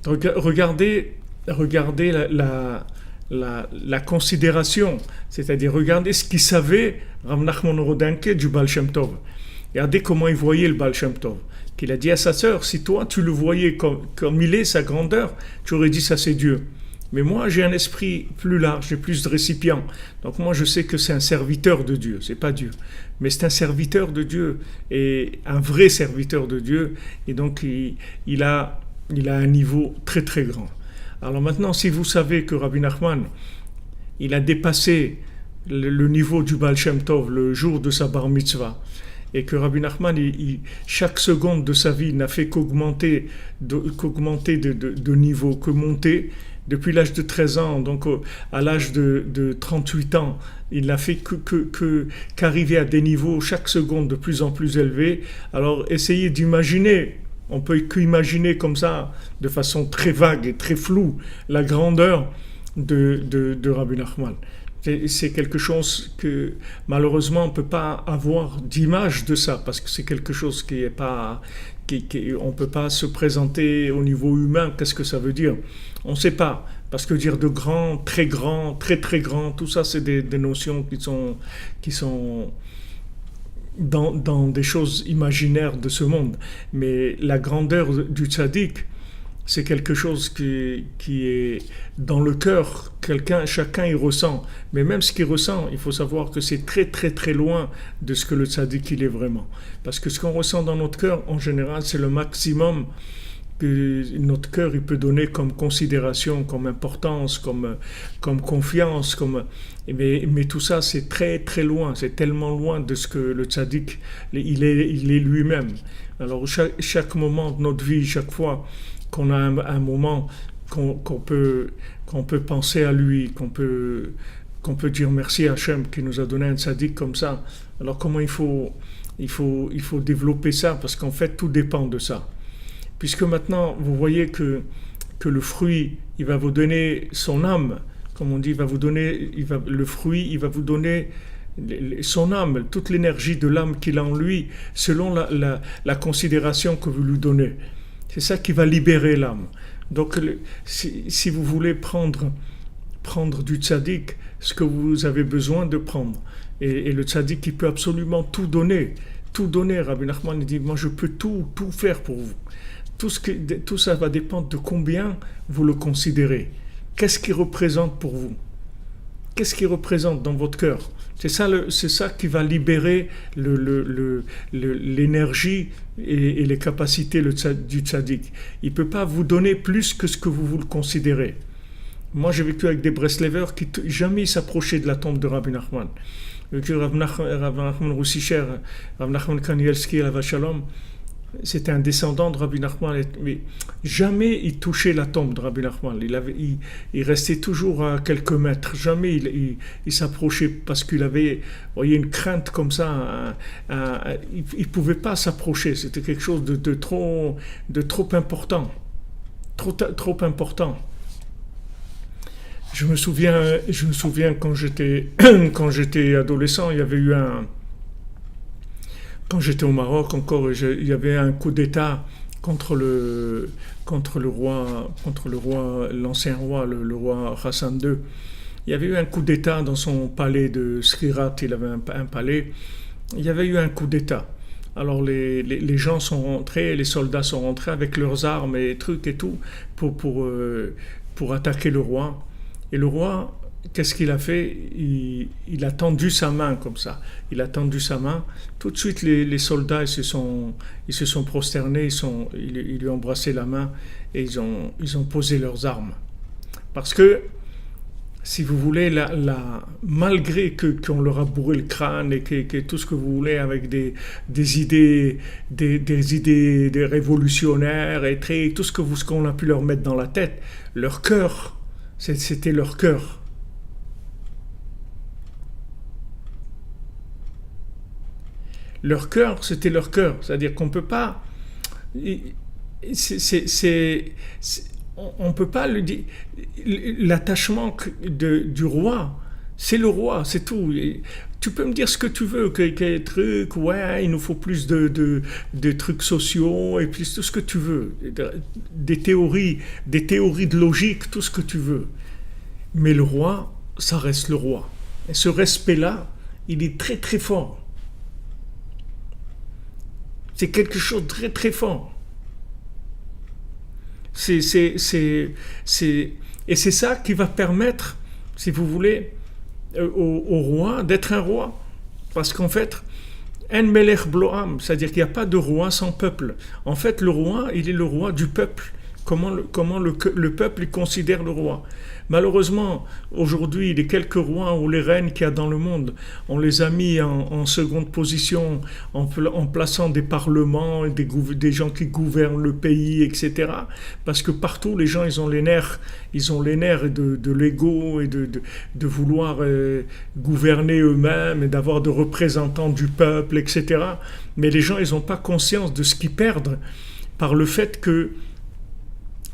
Regardez la considération, c'est-à-dire regardez ce qu'il savait Rav Nachman Orodenke du Baal Shem Tov. Regardez comment il voyait le Baal Shem Tov. Qu'il a dit à sa sœur, si toi tu le voyais comme il est, sa grandeur, tu aurais dit ça c'est Dieu. Mais moi, j'ai un esprit plus large, j'ai plus de récipients. Donc moi, je sais que c'est un serviteur de Dieu, c'est pas Dieu. Mais c'est un serviteur de Dieu, et un vrai serviteur de Dieu. Et donc, il a un niveau très très grand. Alors maintenant, si vous savez que Rabbi Nachman, il a dépassé le niveau du Baal Shem Tov le jour de sa bar mitzvah, et que Rabbi Nachman, chaque seconde de sa vie n'a fait qu'augmenter de niveau, que monter. Depuis l'âge de 13 ans, donc à l'âge de 38 ans, il n'a fait qu'arriver à des niveaux chaque seconde de plus en plus élevés. Alors essayez d'imaginer, on peut qu'imaginer comme ça, de façon très vague et très floue, la grandeur de Rabbi Nachman. C'est quelque chose que malheureusement on ne peut pas avoir d'image de ça parce que c'est quelque chose qui est pas, on ne peut pas se présenter au niveau humain. Qu'est-ce que ça veut dire? On ne sait pas. Parce que dire de grand, très très grand, tout ça c'est des notions qui sont dans des choses imaginaires de ce monde. Mais la grandeur du tzaddik, c'est quelque chose qui est dans le cœur. Chacun y ressent. Mais même ce qu'il ressent, il faut savoir que c'est très très très loin de ce que le tzaddik il est vraiment. Parce que ce qu'on ressent dans notre cœur, en général, c'est le maximum que notre cœur il peut donner comme considération, comme importance, comme confiance, mais tout ça c'est très très loin, c'est tellement loin de ce que le tzaddik il est lui-même. Alors chaque moment de notre vie, chaque fois qu'on a un moment qu'on peut penser à lui, qu'on peut dire merci à Hachem qui nous a donné un tzaddik comme ça. Alors comment il faut développer ça, parce qu'en fait tout dépend de ça. Puisque maintenant, vous voyez que le fruit, il va vous donner son âme, comme on dit, le fruit, il va vous donner son âme, toute l'énergie de l'âme qu'il a en lui, selon la considération que vous lui donnez. C'est ça qui va libérer l'âme. Donc, si vous voulez prendre du tzaddik, ce que vous avez besoin de prendre, et le tzaddik, il peut absolument tout donner. Tout donner, Rabbi Nachman, il dit, moi je peux tout faire pour vous. Tout ça va dépendre de combien vous le considérez. Qu'est-ce qu'il représente pour vous? Qu'est-ce qu'il représente dans votre cœur? C'est ça qui va libérer l'énergie et les capacités du tzaddik. Il ne peut pas vous donner plus que ce que vous le considérez. Moi, j'ai vécu avec des Breslevers qui jamais s'approchaient de la tombe de Rabbi Nachman. J'ai vécu Rabbi Nachman Roussicher, Rabbi Nachman Kanielski, Alav Shalom. C'était un descendant de Rabbi Nachman, mais jamais il touchait la tombe de Rabbi Nachman. Il restait toujours à quelques mètres. Jamais il s'approchait parce qu'il avait, voyez, une crainte comme ça. Il ne pouvait pas s'approcher. C'était quelque chose de trop important. Trop important. Je me souviens quand j'étais adolescent, il y avait eu quand j'étais au Maroc encore, il y avait un coup d'État contre le roi, l'ancien roi, le roi Hassan II. Il y avait eu un coup d'État dans son palais de Srirat, il avait un palais. Il y avait eu un coup d'État. Alors les gens sont rentrés, les soldats sont rentrés avec leurs armes et trucs et tout pour attaquer le roi. Et le roi, qu'est-ce qu'il a fait? Il a tendu sa main comme ça. Il a tendu sa main. Tout de suite, les soldats ils se sont prosternés, ils lui ont embrassé la main et ils ont posé leurs armes. Parce que, si vous voulez, malgré qu'on leur a bourré le crâne et que tout ce que vous voulez avec des idées, des idées des révolutionnaires et tout ce qu'on a pu leur mettre dans la tête, leur cœur, c'était leur cœur. Leur cœur, c'était leur cœur. C'est-à-dire qu'on ne peut pas... on ne peut pas le dire. L'attachement du roi, c'est le roi, c'est tout. Tu peux me dire ce que tu veux, que trucs, ouais, il nous faut plus de trucs sociaux, et plus tout ce que tu veux. Des théories de logique, tout ce que tu veux. Mais le roi, ça reste le roi. Et ce respect-là, il est très très fort. C'est quelque chose de très très fort. Et c'est ça qui va permettre, si vous voulez, au roi d'être un roi. Parce qu'en fait, en melech bloam, c'est-à-dire qu'il n'y a pas de roi sans peuple. En fait, le roi, il est le roi du peuple. Comment le peuple il considère le roi. Malheureusement, aujourd'hui, les quelques rois ou les reines qu'il y a dans le monde, on les a mis en seconde position en plaçant des parlements, des gens qui gouvernent le pays, etc. Parce que partout, les gens, ils ont les nerfs de l'ego et de vouloir gouverner eux-mêmes et d'avoir de représentants du peuple, etc. Mais les gens, ils n'ont pas conscience de ce qu'ils perdent par le fait que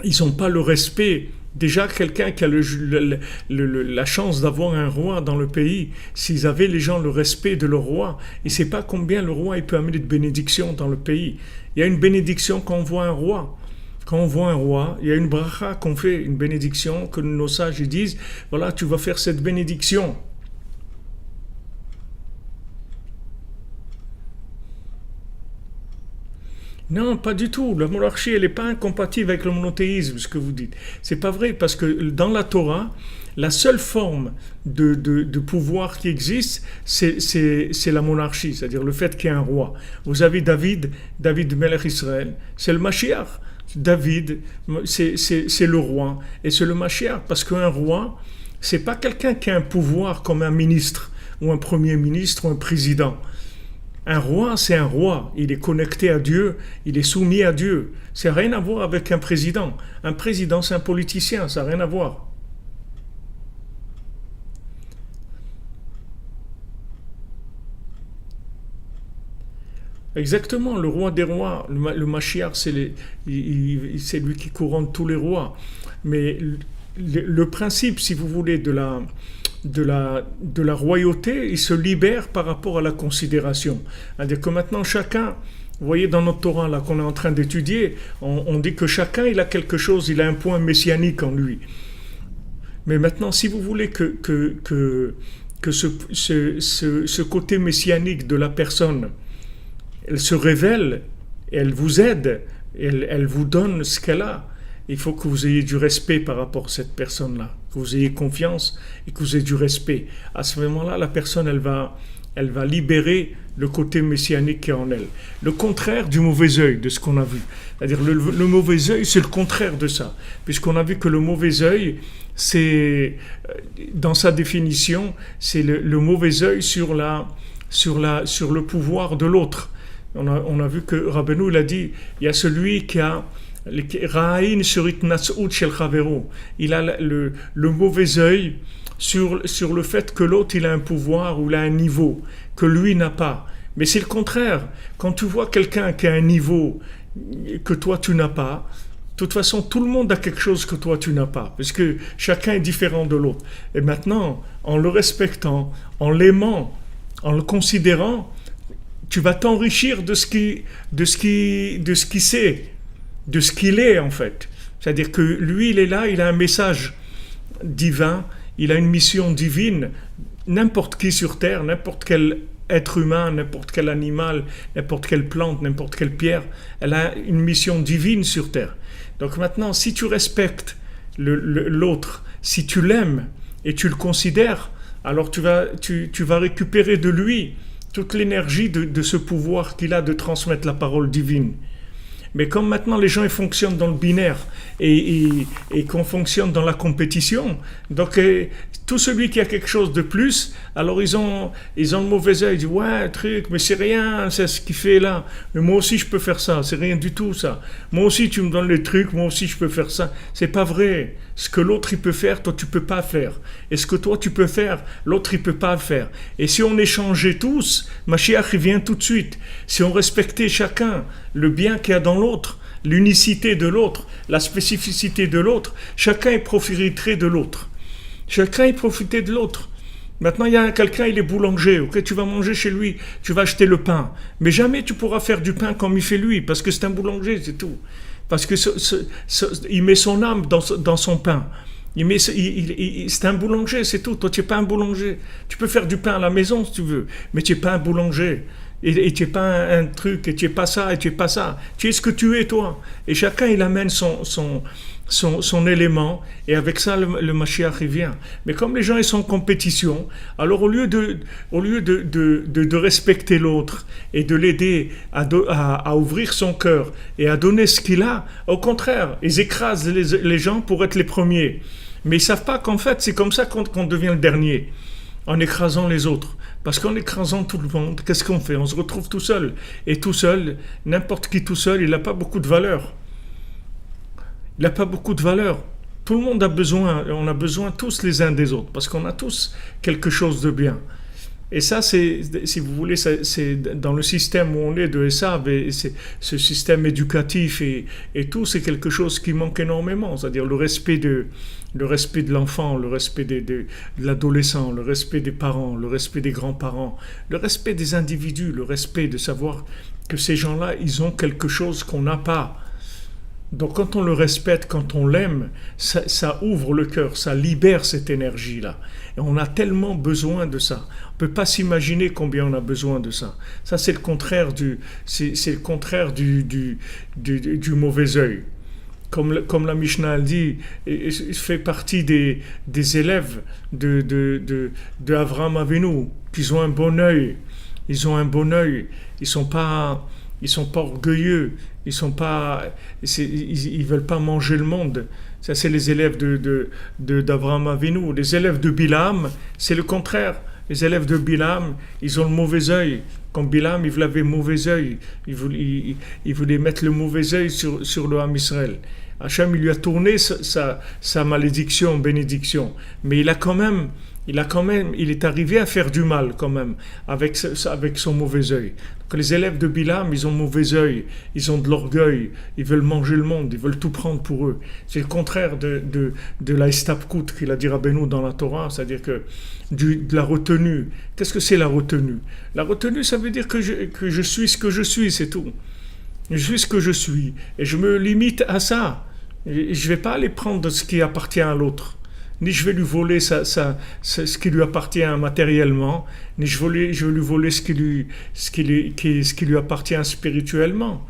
ils n'ont pas le respect. Déjà, quelqu'un qui a la chance d'avoir un roi dans le pays, s'ils avaient les gens le respect de leur roi, il ne sait pas combien le roi il peut amener de bénédictions dans le pays. Il y a une bénédiction quand on voit un roi. Quand on voit un roi, il y a une bracha qu'on fait, une bénédiction, que nos sages ils disent, voilà, tu vas faire cette bénédiction. Non, pas du tout. La monarchie, elle n'est pas incompatible avec le monothéisme, ce que vous dites. C'est pas vrai, parce que dans la Torah, la seule forme de pouvoir qui existe, c'est la monarchie, c'est-à-dire le fait qu'il y ait un roi. Vous avez David Melech Israël, c'est le Mashiach. David, c'est le roi, et c'est le Mashiach, parce qu'un roi, c'est pas quelqu'un qui a un pouvoir comme un ministre, ou un premier ministre, ou un président. Un roi, c'est un roi. Il est connecté à Dieu, il est soumis à Dieu. Ça n'a rien à voir avec un président. Un président, c'est un politicien, ça n'a rien à voir. Exactement, le roi des rois, le Mashiach, c'est lui qui couronne tous les rois. Mais le principe, si vous voulez, de la royauté, il se libère par rapport à la considération. C'est-à-dire que maintenant, chacun, vous voyez dans notre Torah là qu'on est en train d'étudier, on dit que chacun, il a quelque chose, il a un point messianique en lui. Mais maintenant, si vous voulez que ce côté messianique de la personne, elle se révèle, elle vous aide, elle vous donne ce qu'elle a. Il faut que vous ayez du respect par rapport à cette personne-là, que vous ayez confiance et que vous ayez du respect. À ce moment-là, la personne, elle va libérer le côté messianique qui est en elle. Le contraire du mauvais œil, de ce qu'on a vu. C'est-à-dire le mauvais œil, c'est le contraire de ça. Puisqu'on a vu que le mauvais œil, c'est, dans sa définition, c'est le mauvais œil sur le pouvoir de l'autre. On a vu que Rabbeinu, il a dit, il y a celui qui a Ra'ain sur itnats'ut shel chavero. Il a le mauvais œil sur le fait que l'autre il a un pouvoir ou il a un niveau que lui n'a pas. Mais c'est le contraire. Quand tu vois quelqu'un qui a un niveau que toi tu n'as pas, de toute façon tout le monde a quelque chose que toi tu n'as pas, parce que chacun est différent de l'autre. Et maintenant, en le respectant, en l'aimant, en le considérant, tu vas t'enrichir de ce qu'il sait, de ce qu'il est en fait. C'est-à-dire que lui, il est là, il a un message divin, il a une mission divine. N'importe qui sur terre, n'importe quel être humain, n'importe quel animal, n'importe quelle plante, n'importe quelle pierre, elle a une mission divine sur terre. Donc maintenant, si tu respectes l'autre, si tu l'aimes et tu le considères, alors tu vas récupérer de lui toute l'énergie de ce pouvoir qu'il a de transmettre la parole divine. Mais comme maintenant les gens ils fonctionnent dans le binaire et qu'on fonctionne dans la compétition, donc tout celui qui a quelque chose de plus, alors ils ont le mauvais œil, ils disent ouais truc, mais c'est rien, c'est ce qu'il fait là. Mais moi aussi je peux faire ça, c'est rien du tout ça. Moi aussi tu me donnes les trucs, moi aussi je peux faire ça. C'est pas vrai. Ce que l'autre il peut faire, toi tu peux pas faire. Et ce que toi tu peux faire, l'autre il peut pas faire. Et si on échangeait tous, Mashiach il vient tout de suite. Si on respectait chacun le bien qu'il y a dans l'autre, l'unicité de l'autre, la spécificité de l'autre, chacun y profiterait de l'autre. Chacun y profitait de l'autre. Maintenant, il y a quelqu'un, il est boulanger, ok, tu vas manger chez lui, tu vas acheter le pain. Mais jamais tu pourras faire du pain comme il fait lui, parce que c'est un boulanger, c'est tout. Parce que il met son âme dans son pain. C'est un boulanger, c'est tout. Toi, tu n'es pas un boulanger. Tu peux faire du pain à la maison si tu veux, mais tu n'es pas un boulanger. Et tu n'es pas un truc, et tu n'es pas ça, et tu n'es pas ça. Tu es ce que tu es, toi. Et chacun, il amène son élément, et avec ça, le Mashiach, il vient. Mais comme les gens, ils sont en compétition, alors au lieu de respecter l'autre, et de l'aider à ouvrir son cœur, et à donner ce qu'il a, au contraire, ils écrasent les gens pour être les premiers. Mais ils ne savent pas qu'en fait, c'est comme ça qu'on devient le dernier, en écrasant les autres. Parce qu'en écrasant tout le monde, qu'est-ce qu'on fait? On se retrouve tout seul. Et tout seul, n'importe qui tout seul, il n'a pas beaucoup de valeur. Il n'a pas beaucoup de valeur. Tout le monde a besoin, on a besoin tous les uns des autres, parce qu'on a tous quelque chose de bien. Et ça, c'est, si vous voulez, c'est dans le système où on est de Esav, et ce système éducatif et tout, c'est quelque chose qui manque énormément. C'est-à-dire le respect de l'enfant, le respect de l'adolescent, le respect des parents, le respect des grands-parents, le respect des individus, le respect de savoir que ces gens-là, ils ont quelque chose qu'on n'a pas. Donc quand on le respecte, quand on l'aime, ça ouvre le cœur, ça libère cette énergie-là. Et on a tellement besoin de ça. On ne peut pas s'imaginer combien on a besoin de ça. Ça, c'est le contraire c'est le contraire du mauvais œil. Comme la Mishnah dit, il fait partie des élèves de Avraham Avinu, qui ont un bon œil. Ils ont un bon œil. Ils sont pas orgueilleux. Ils veulent pas manger le monde. Ça, c'est les élèves d'Avraham Avinu. Les élèves de Bilam, c'est le contraire. Les élèves de Bilam, ils ont le mauvais œil. Comme Bilam, il avait mauvais œil. Il voulait mettre le mauvais œil sur le Ham Israël. Hachem, il lui a tourné sa malédiction en bénédiction. Mais il est arrivé à faire du mal quand même, avec son mauvais œil. Donc les élèves de Bilam, ils ont mauvais œil, ils ont de l'orgueil, ils veulent manger le monde, ils veulent tout prendre pour eux. C'est le contraire de la istapkut qu'il a dit Rabbeinu dans la Torah, c'est-à-dire que de la retenue. Qu'est-ce que c'est la retenue? La retenue, ça veut dire que je suis ce que je suis, c'est tout. Je suis ce que je suis, et je me limite à ça. Je ne vais pas aller prendre ce qui appartient à l'autre. Ni je vais lui voler ce qui lui appartient matériellement, ni je vais lui voler ce qui lui appartient spirituellement.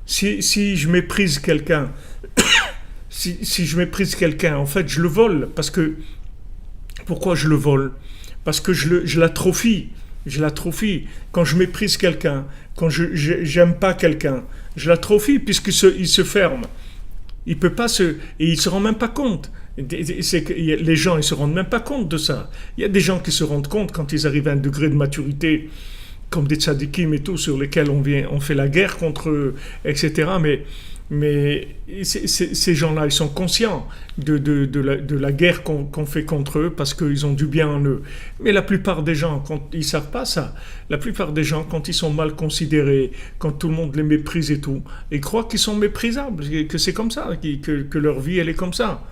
Si je méprise quelqu'un, si je méprise quelqu'un, en fait, je le vole. Pourquoi je le vole? Parce que je l'atrophie. Je l'atrophie. Quand je méprise quelqu'un, quand j'aime pas quelqu'un, je l'atrophie puisqu'il se ferme. Il peut pas et il se rend même pas compte. Les gens, ils se rendent même pas compte de ça. Il y a des gens qui se rendent compte quand ils arrivent à un degré de maturité, comme des tzadikim et tout, sur lesquels on fait la guerre contre eux, etc. Mais ces gens-là, ils sont conscients de la guerre qu'on fait contre eux parce qu'ils ont du bien en eux. Mais la plupart des gens, quand ils savent pas ça, la plupart des gens, quand ils sont mal considérés, quand tout le monde les méprise et tout, ils croient qu'ils sont méprisables, que c'est comme ça, que leur vie, elle est comme ça.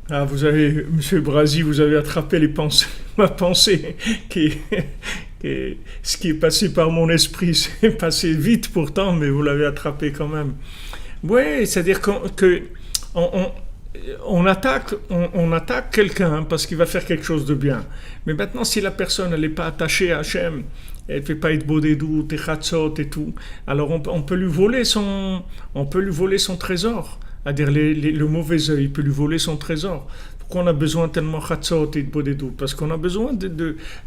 Ah, Monsieur Brasi, vous avez attrapé ma pensée, ce qui est passé par mon esprit, c'est passé vite pourtant, mais vous l'avez attrapé quand même. Oui, c'est-à-dire on, on- on attaque quelqu'un parce qu'il va faire quelque chose de bien. Mais maintenant, si la personne elle n'est pas attachée à Hachem, elle ne fait pas être bodedou, techatzot et tout, alors on peut lui voler son trésor. C'est-à-dire le mauvais œil, il peut lui voler son trésor. Pourquoi on a besoin tellement chatzot et de bodedou? Parce qu'on a besoin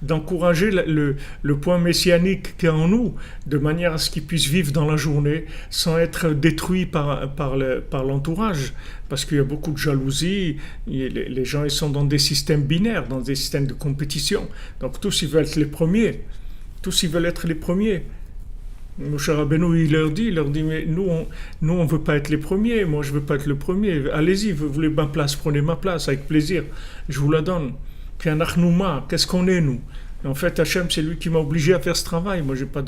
d'encourager le point messianique qui est en nous, de manière à ce qu'il puisse vivre dans la journée sans être détruit par l'entourage. Parce qu'il y a beaucoup de jalousie, les gens ils sont dans des systèmes binaires, dans des systèmes de compétition. Donc tous ils veulent être les premiers. Tous ils veulent être les premiers. Moshe Rabbeinu, il leur dit, mais nous, on veut pas être les premiers. Moi, je veux pas être le premier. Allez-y, vous voulez ma place, prenez ma place, avec plaisir. Je vous la donne. Qu'est-ce qu'on est, nous? Et en fait, Hachem, c'est lui qui m'a obligé à faire ce travail. Moi, j'ai pas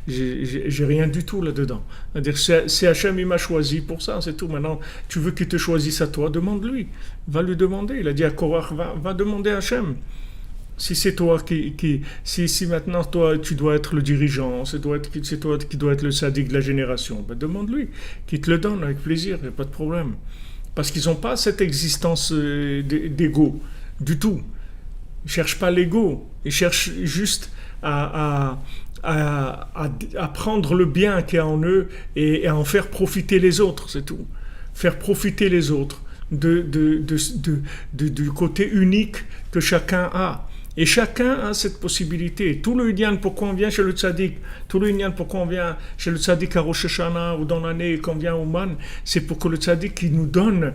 j'ai rien du tout là-dedans. C'est-à-dire, c'est Hachem, il m'a choisi pour ça, c'est tout. Maintenant, tu veux qu'il te choisisse à toi, demande-lui. Va lui demander. Il a dit à Korach, va demander à Hachem. Si c'est toi si maintenant toi tu dois être le dirigeant, c'est toi qui dois être le sadique de la génération, ben demande-lui, qu'il te le donne avec plaisir, il n'y a pas de problème. Parce qu'ils n'ont pas cette existence d'ego, du tout. Ils ne cherchent pas l'ego, ils cherchent juste à prendre le bien qu'il y a en eux et à en faire profiter les autres, c'est tout. Faire profiter les autres du côté unique que chacun a. Et chacun a cette possibilité. Tout le Inyan, pourquoi on vient chez le tzaddik, tout le Inyan, pourquoi on vient chez le tzaddik à Rosh Hashanah ou dans l'année qu'on vient au Man, c'est pour que le tzaddik il nous donne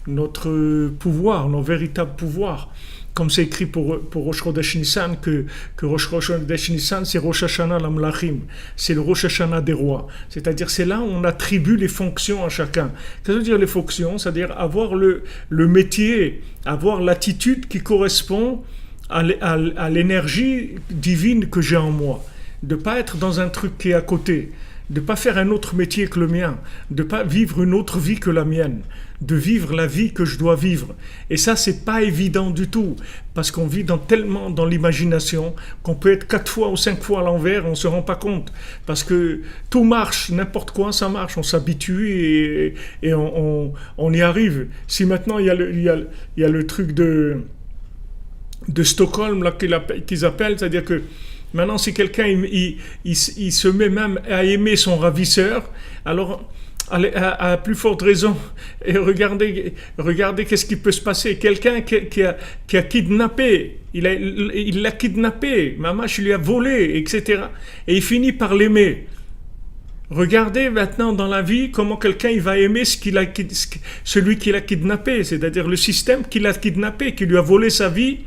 notre pouvoir, nos véritables pouvoirs. Comme c'est écrit pour Rosh Chodesh Nissan, que Rosh Chodesh Nissan, c'est Rosh Hashanah l'Amlachim, c'est le Rosh Hashanah des rois. C'est-à-dire, c'est là où on attribue les fonctions à chacun. Qu'est-ce que ça veut dire les fonctions? C'est-à-dire avoir le métier, avoir l'attitude qui correspond à l'énergie divine que j'ai en moi. De ne pas être dans un truc qui est à côté, de ne pas faire un autre métier que le mien, de ne pas vivre une autre vie que la mienne, de vivre la vie que je dois vivre. Et ça, c'est pas évident du tout, parce qu'on vit tellement dans l'imagination qu'on peut être 4 fois ou 5 fois à l'envers, on ne se rend pas compte. Parce que tout marche, n'importe quoi, ça marche, on s'habitue et on y arrive. Si maintenant il y a le truc de Stockholm là, qu'ils appellent, c'est-à-dire que maintenant, si quelqu'un il se met même à aimer son ravisseur, alors à plus forte raison, et regardez qu'est-ce qui peut se passer. Quelqu'un qui a kidnappé, il l'a kidnappé, Mamash lui a volé, etc. Et il finit par l'aimer. Regardez maintenant dans la vie comment quelqu'un il va aimer celui qui l'a kidnappé, c'est-à-dire le système qui l'a kidnappé, qui lui a volé sa vie.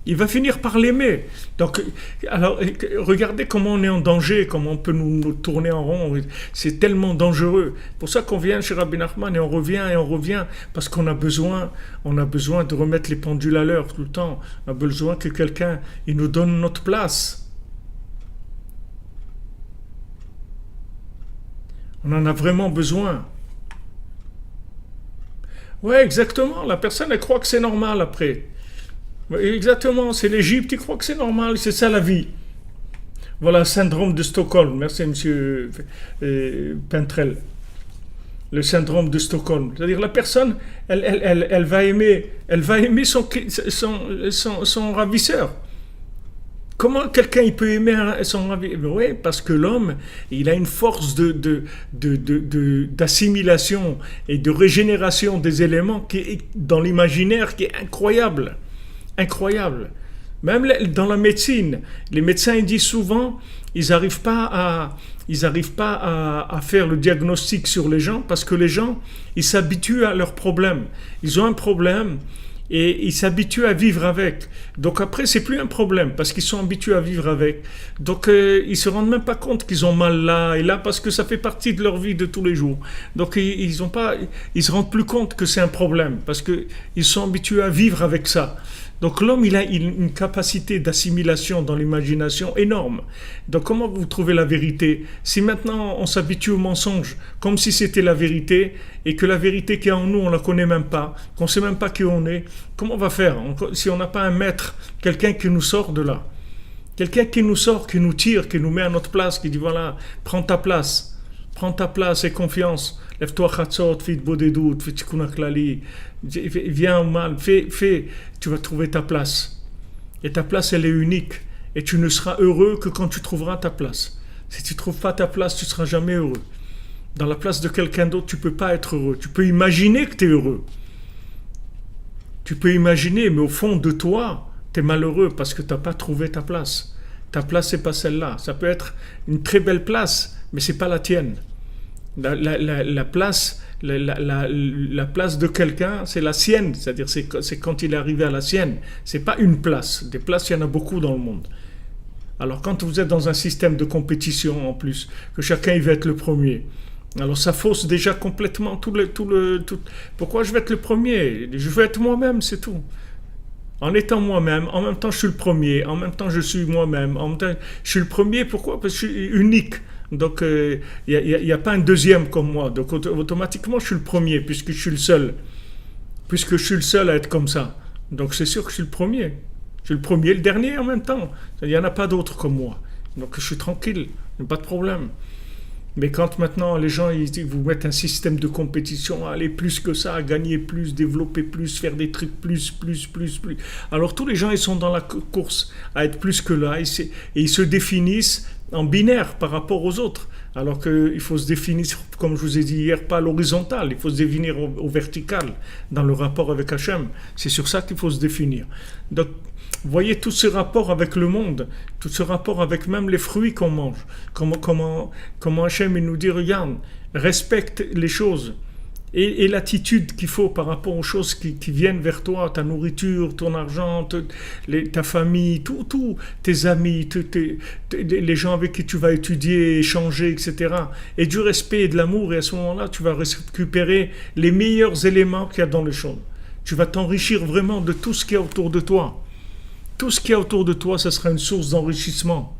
Il va finir par l'aimer. Donc, alors, regardez comment on est en danger, comment on peut nous tourner en rond. C'est tellement dangereux. C'est pour ça qu'on vient chez Rabbi Nachman et on revient, parce qu'on a besoin de remettre les pendules à l'heure tout le temps. On a besoin que quelqu'un il nous donne notre place. On en a vraiment besoin. Ouais, exactement. La personne, elle croit que c'est normal après. Exactement, c'est l'Égypte, ils croient que c'est normal, c'est ça la vie. Voilà, syndrome de Stockholm. Merci, monsieur Pentrel. Le syndrome de Stockholm. C'est-à-dire, la personne, elle va aimer son ravisseur. Comment quelqu'un il peut aimer son ravisseur? Oui, parce que l'homme, il a une force d'assimilation et de régénération des éléments qui est dans l'imaginaire qui est incroyable. Incroyable. Même dans la médecine, les médecins ils disent souvent, ils n'arrivent pas à faire le diagnostic sur les gens parce que les gens, ils s'habituent à leurs problèmes. Ils ont un problème et ils s'habituent à vivre avec. Donc après, c'est plus un problème parce qu'ils sont habitués à vivre avec. Donc ils se rendent même pas compte qu'ils ont mal là et là parce que ça fait partie de leur vie de tous les jours. Donc ils se rendent plus compte que c'est un problème parce que ils sont habitués à vivre avec ça. Donc l'homme, il a une capacité d'assimilation dans l'imagination énorme. Donc comment vous trouvez la vérité? Si maintenant on s'habitue au mensonge comme si c'était la vérité et que la vérité qui est en nous, on ne la connaît même pas, qu'on ne sait même pas qui on est, comment on va faire si on n'a pas un maître, quelqu'un qui nous sort de là? Quelqu'un qui nous sort, qui nous tire, qui nous met à notre place, qui dit voilà, prends ta place et confiance. Lève-toi, Khatsot, fais de Bodedut, fais Tikkun Klali, viens au mal, fais, tu vas trouver ta place. Et ta place, elle est unique. Et tu ne seras heureux que quand tu trouveras ta place. Si tu ne trouves pas ta place, tu ne seras jamais heureux. Dans la place de quelqu'un d'autre, tu ne peux pas être heureux. Tu peux imaginer que tu es heureux. Tu peux imaginer, mais au fond de toi, tu es malheureux parce que tu n'as pas trouvé ta place. Ta place, ce n'est pas celle-là. Ça peut être une très belle place, mais ce n'est pas la tienne. La place de quelqu'un, c'est la sienne, c'est-à-dire c'est quand il est arrivé à la sienne. C'est pas une place. Des places, il y en a beaucoup dans le monde. Alors quand vous êtes dans un système de compétition en plus, que chacun il veut être le premier, alors ça fausse déjà complètement tout. Pourquoi je vais être le premier? Je veux être moi-même, c'est tout. En étant moi-même, en même temps je suis le premier, en même temps je suis moi-même, en même temps je suis le premier. Pourquoi? Parce que je suis unique. Donc, il n'y a pas un deuxième comme moi. Donc, automatiquement, je suis le premier, puisque je suis le seul. Puisque je suis le seul à être comme ça. Donc, c'est sûr que je suis le premier. Je suis le premier et le dernier en même temps. Il n'y en a pas d'autres comme moi. Donc, je suis tranquille. Il n'y a pas de problème. Mais quand maintenant, les gens ils vous mettent un système de compétition, à aller plus que ça, à gagner plus, développer plus, faire des trucs plus. Alors, tous les gens, ils sont dans la course à être plus que là. Et ils se définissent en binaire par rapport aux autres. Alors qu'il faut se définir, comme je vous ai dit hier, pas à l'horizontale, il faut se définir au vertical, dans le rapport avec Hachem. C'est sur ça qu'il faut se définir. Donc, voyez tout ce rapport avec le monde, tout ce rapport avec même les fruits qu'on mange. Comment Hachem il nous dit, regarde, respecte les choses. Et l'attitude qu'il faut par rapport aux choses qui viennent vers toi, ta nourriture, ton argent, ta famille, tout, tes amis, les gens avec qui tu vas étudier, échanger, etc. Et du respect et de l'amour, et à ce moment-là, tu vas récupérer les meilleurs éléments qu'il y a dans les choses. Tu vas t'enrichir vraiment de tout ce qu'il y a autour de toi. Tout ce qu'il y a autour de toi, ça sera une source d'enrichissement.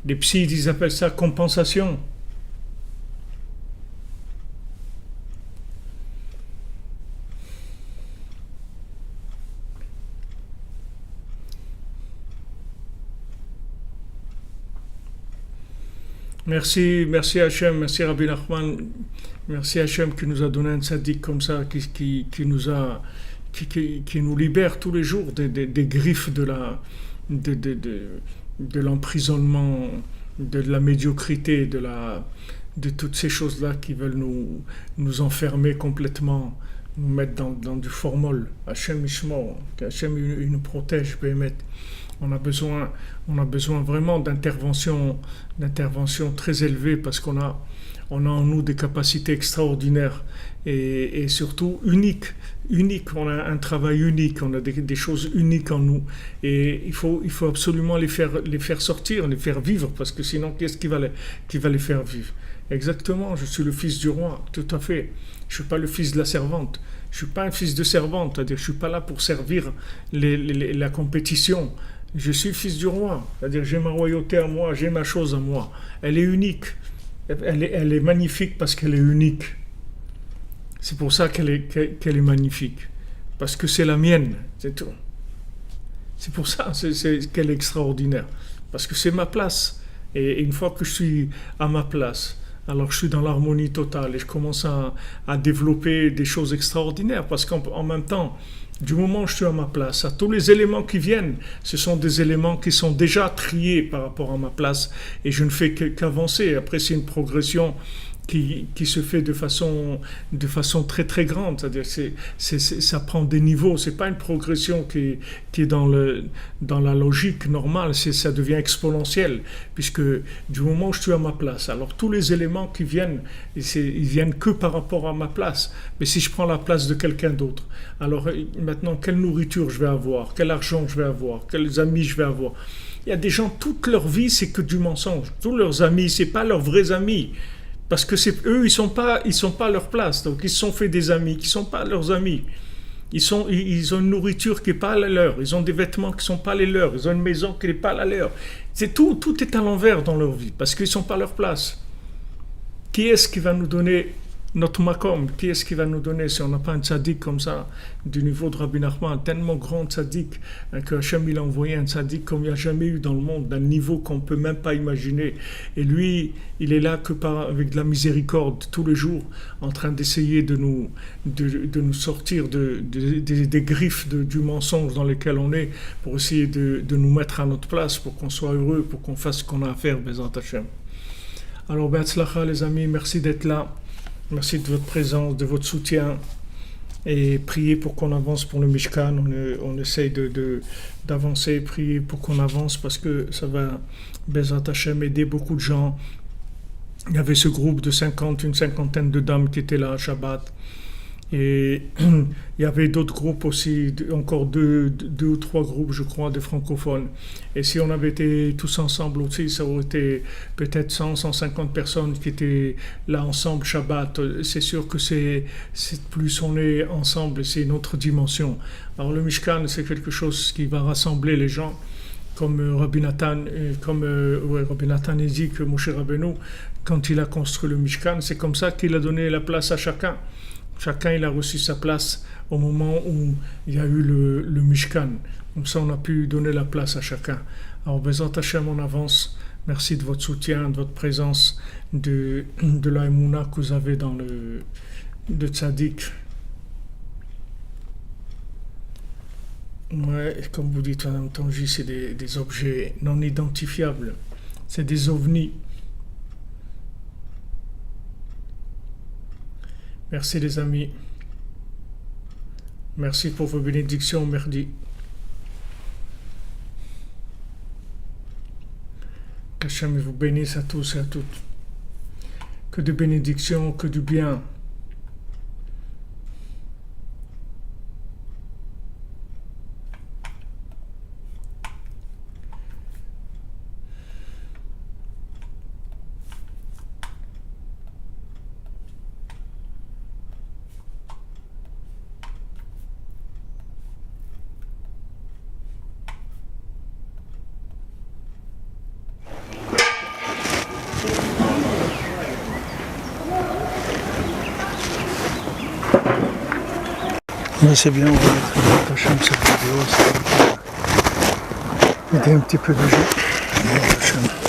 Les psys, ils appellent ça compensation. Merci Hachem, merci Rabbi Nachman, merci Hachem qui nous a donné un tzaddik comme ça, qui nous libère tous les jours des griffes de, de, de, de l'emprisonnement, de la médiocrité, de toutes ces choses-là qui veulent nous enfermer complètement, nous mettre dans du formol. Hachem Ishmor, qu'Hachem il nous protège, Béhémet. On a besoin vraiment d'intervention très élevée parce qu'on a en nous des capacités extraordinaires et surtout uniques. On a un travail unique, on a des choses uniques en nous et il faut absolument les faire sortir, les faire vivre parce que sinon qu'est-ce qui va les faire vivre? Exactement, je suis le fils du roi, tout à fait. Je ne suis pas le fils de la servante. Je ne suis pas un fils de servante, c'est-à-dire je ne suis pas là pour servir la compétition. Je suis fils du roi, c'est-à-dire j'ai ma royauté à moi, j'ai ma chose à moi. Elle est unique, elle est magnifique parce qu'elle est unique. C'est pour ça qu'elle est magnifique, parce que c'est la mienne, c'est tout. C'est pour ça qu'elle est extraordinaire, parce que c'est ma place. Et une fois que je suis à ma place, alors je suis dans l'harmonie totale et je commence à développer des choses extraordinaires, parce qu'en même temps, du moment où je suis à ma place, à tous les éléments qui viennent, ce sont des éléments qui sont déjà triés par rapport à ma place et je ne fais qu'avancer. Après, c'est une progression qui se fait de façon très très grande, c'est-à-dire ça prend des niveaux, c'est pas une progression qui est dans la logique normale, ça devient exponentiel, puisque du moment où je suis à ma place, alors tous les éléments qui viennent, ils viennent que par rapport à ma place, mais si je prends la place de quelqu'un d'autre, alors maintenant quelle nourriture je vais avoir, quel argent je vais avoir, quels amis je vais avoir. Il y a des gens, toute leur vie c'est que du mensonge, tous leurs amis, c'est pas leurs vrais amis. Parce que eux, ils sont pas à leur place. Donc, ils se sont fait des amis qui sont pas leurs amis. Ils ont une nourriture qui n'est pas la leur. Ils ont des vêtements qui ne sont pas les leurs. Ils ont une maison qui n'est pas la leur. Tout est à l'envers dans leur vie parce qu'ils ne sont pas à leur place. Qui est-ce qui va nous donner notre makom? Qui est-ce qui va nous donner si on n'a pas un tzaddik comme ça, du niveau de Rabbi Nachman, tellement grand tzaddik, que Hachem il a envoyé un tzaddik comme il n'y a jamais eu dans le monde, d'un niveau qu'on ne peut même pas imaginer. Et lui, il est là avec de la miséricorde tous les jours, en train d'essayer de nous sortir des griffes du mensonge dans lesquels on est, pour essayer de nous mettre à notre place, pour qu'on soit heureux, pour qu'on fasse ce qu'on a à faire, Bezat Hachem. Alors, Be'atzlacha, les amis, merci d'être là. Merci de votre présence, de votre soutien et priez pour qu'on avance pour le Mishkan. On essaye d'avancer, prier pour qu'on avance parce que ça va, Bezat Hachem, aider beaucoup de gens. Il y avait ce groupe de une cinquantaine de dames qui étaient là à Shabbat. Et il y avait d'autres groupes aussi, encore deux ou trois groupes, je crois, de francophones. Et si on avait été tous ensemble aussi, ça aurait été peut-être 150 personnes qui étaient là ensemble, Shabbat. C'est sûr que plus on est ensemble, c'est une autre dimension. Alors le Mishkan, c'est quelque chose qui va rassembler les gens, comme Rabbi Nathan dit que Moshe Rabbeinu, quand il a construit le Mishkan, c'est comme ça qu'il a donné la place à chacun. Chacun il a reçu sa place au moment où il y a eu le Mishkan. Comme ça, on a pu donner la place à chacun. Alors, Bezat Hachem, on avance. Merci de votre soutien, de votre présence, de la Emouna que vous avez dans le tzaddik. Ouais, comme vous dites, Madame Tanji, c'est des objets non identifiables. C'est des ovnis. Merci les amis. Merci pour vos bénédictions, merdi. Qu'Hachem vous bénisse à tous et à toutes. Que de bénédictions, que du bien. Mais c'est bien, on va mettre Hachem cette vidéo, ça va aider un petit peu de jeu.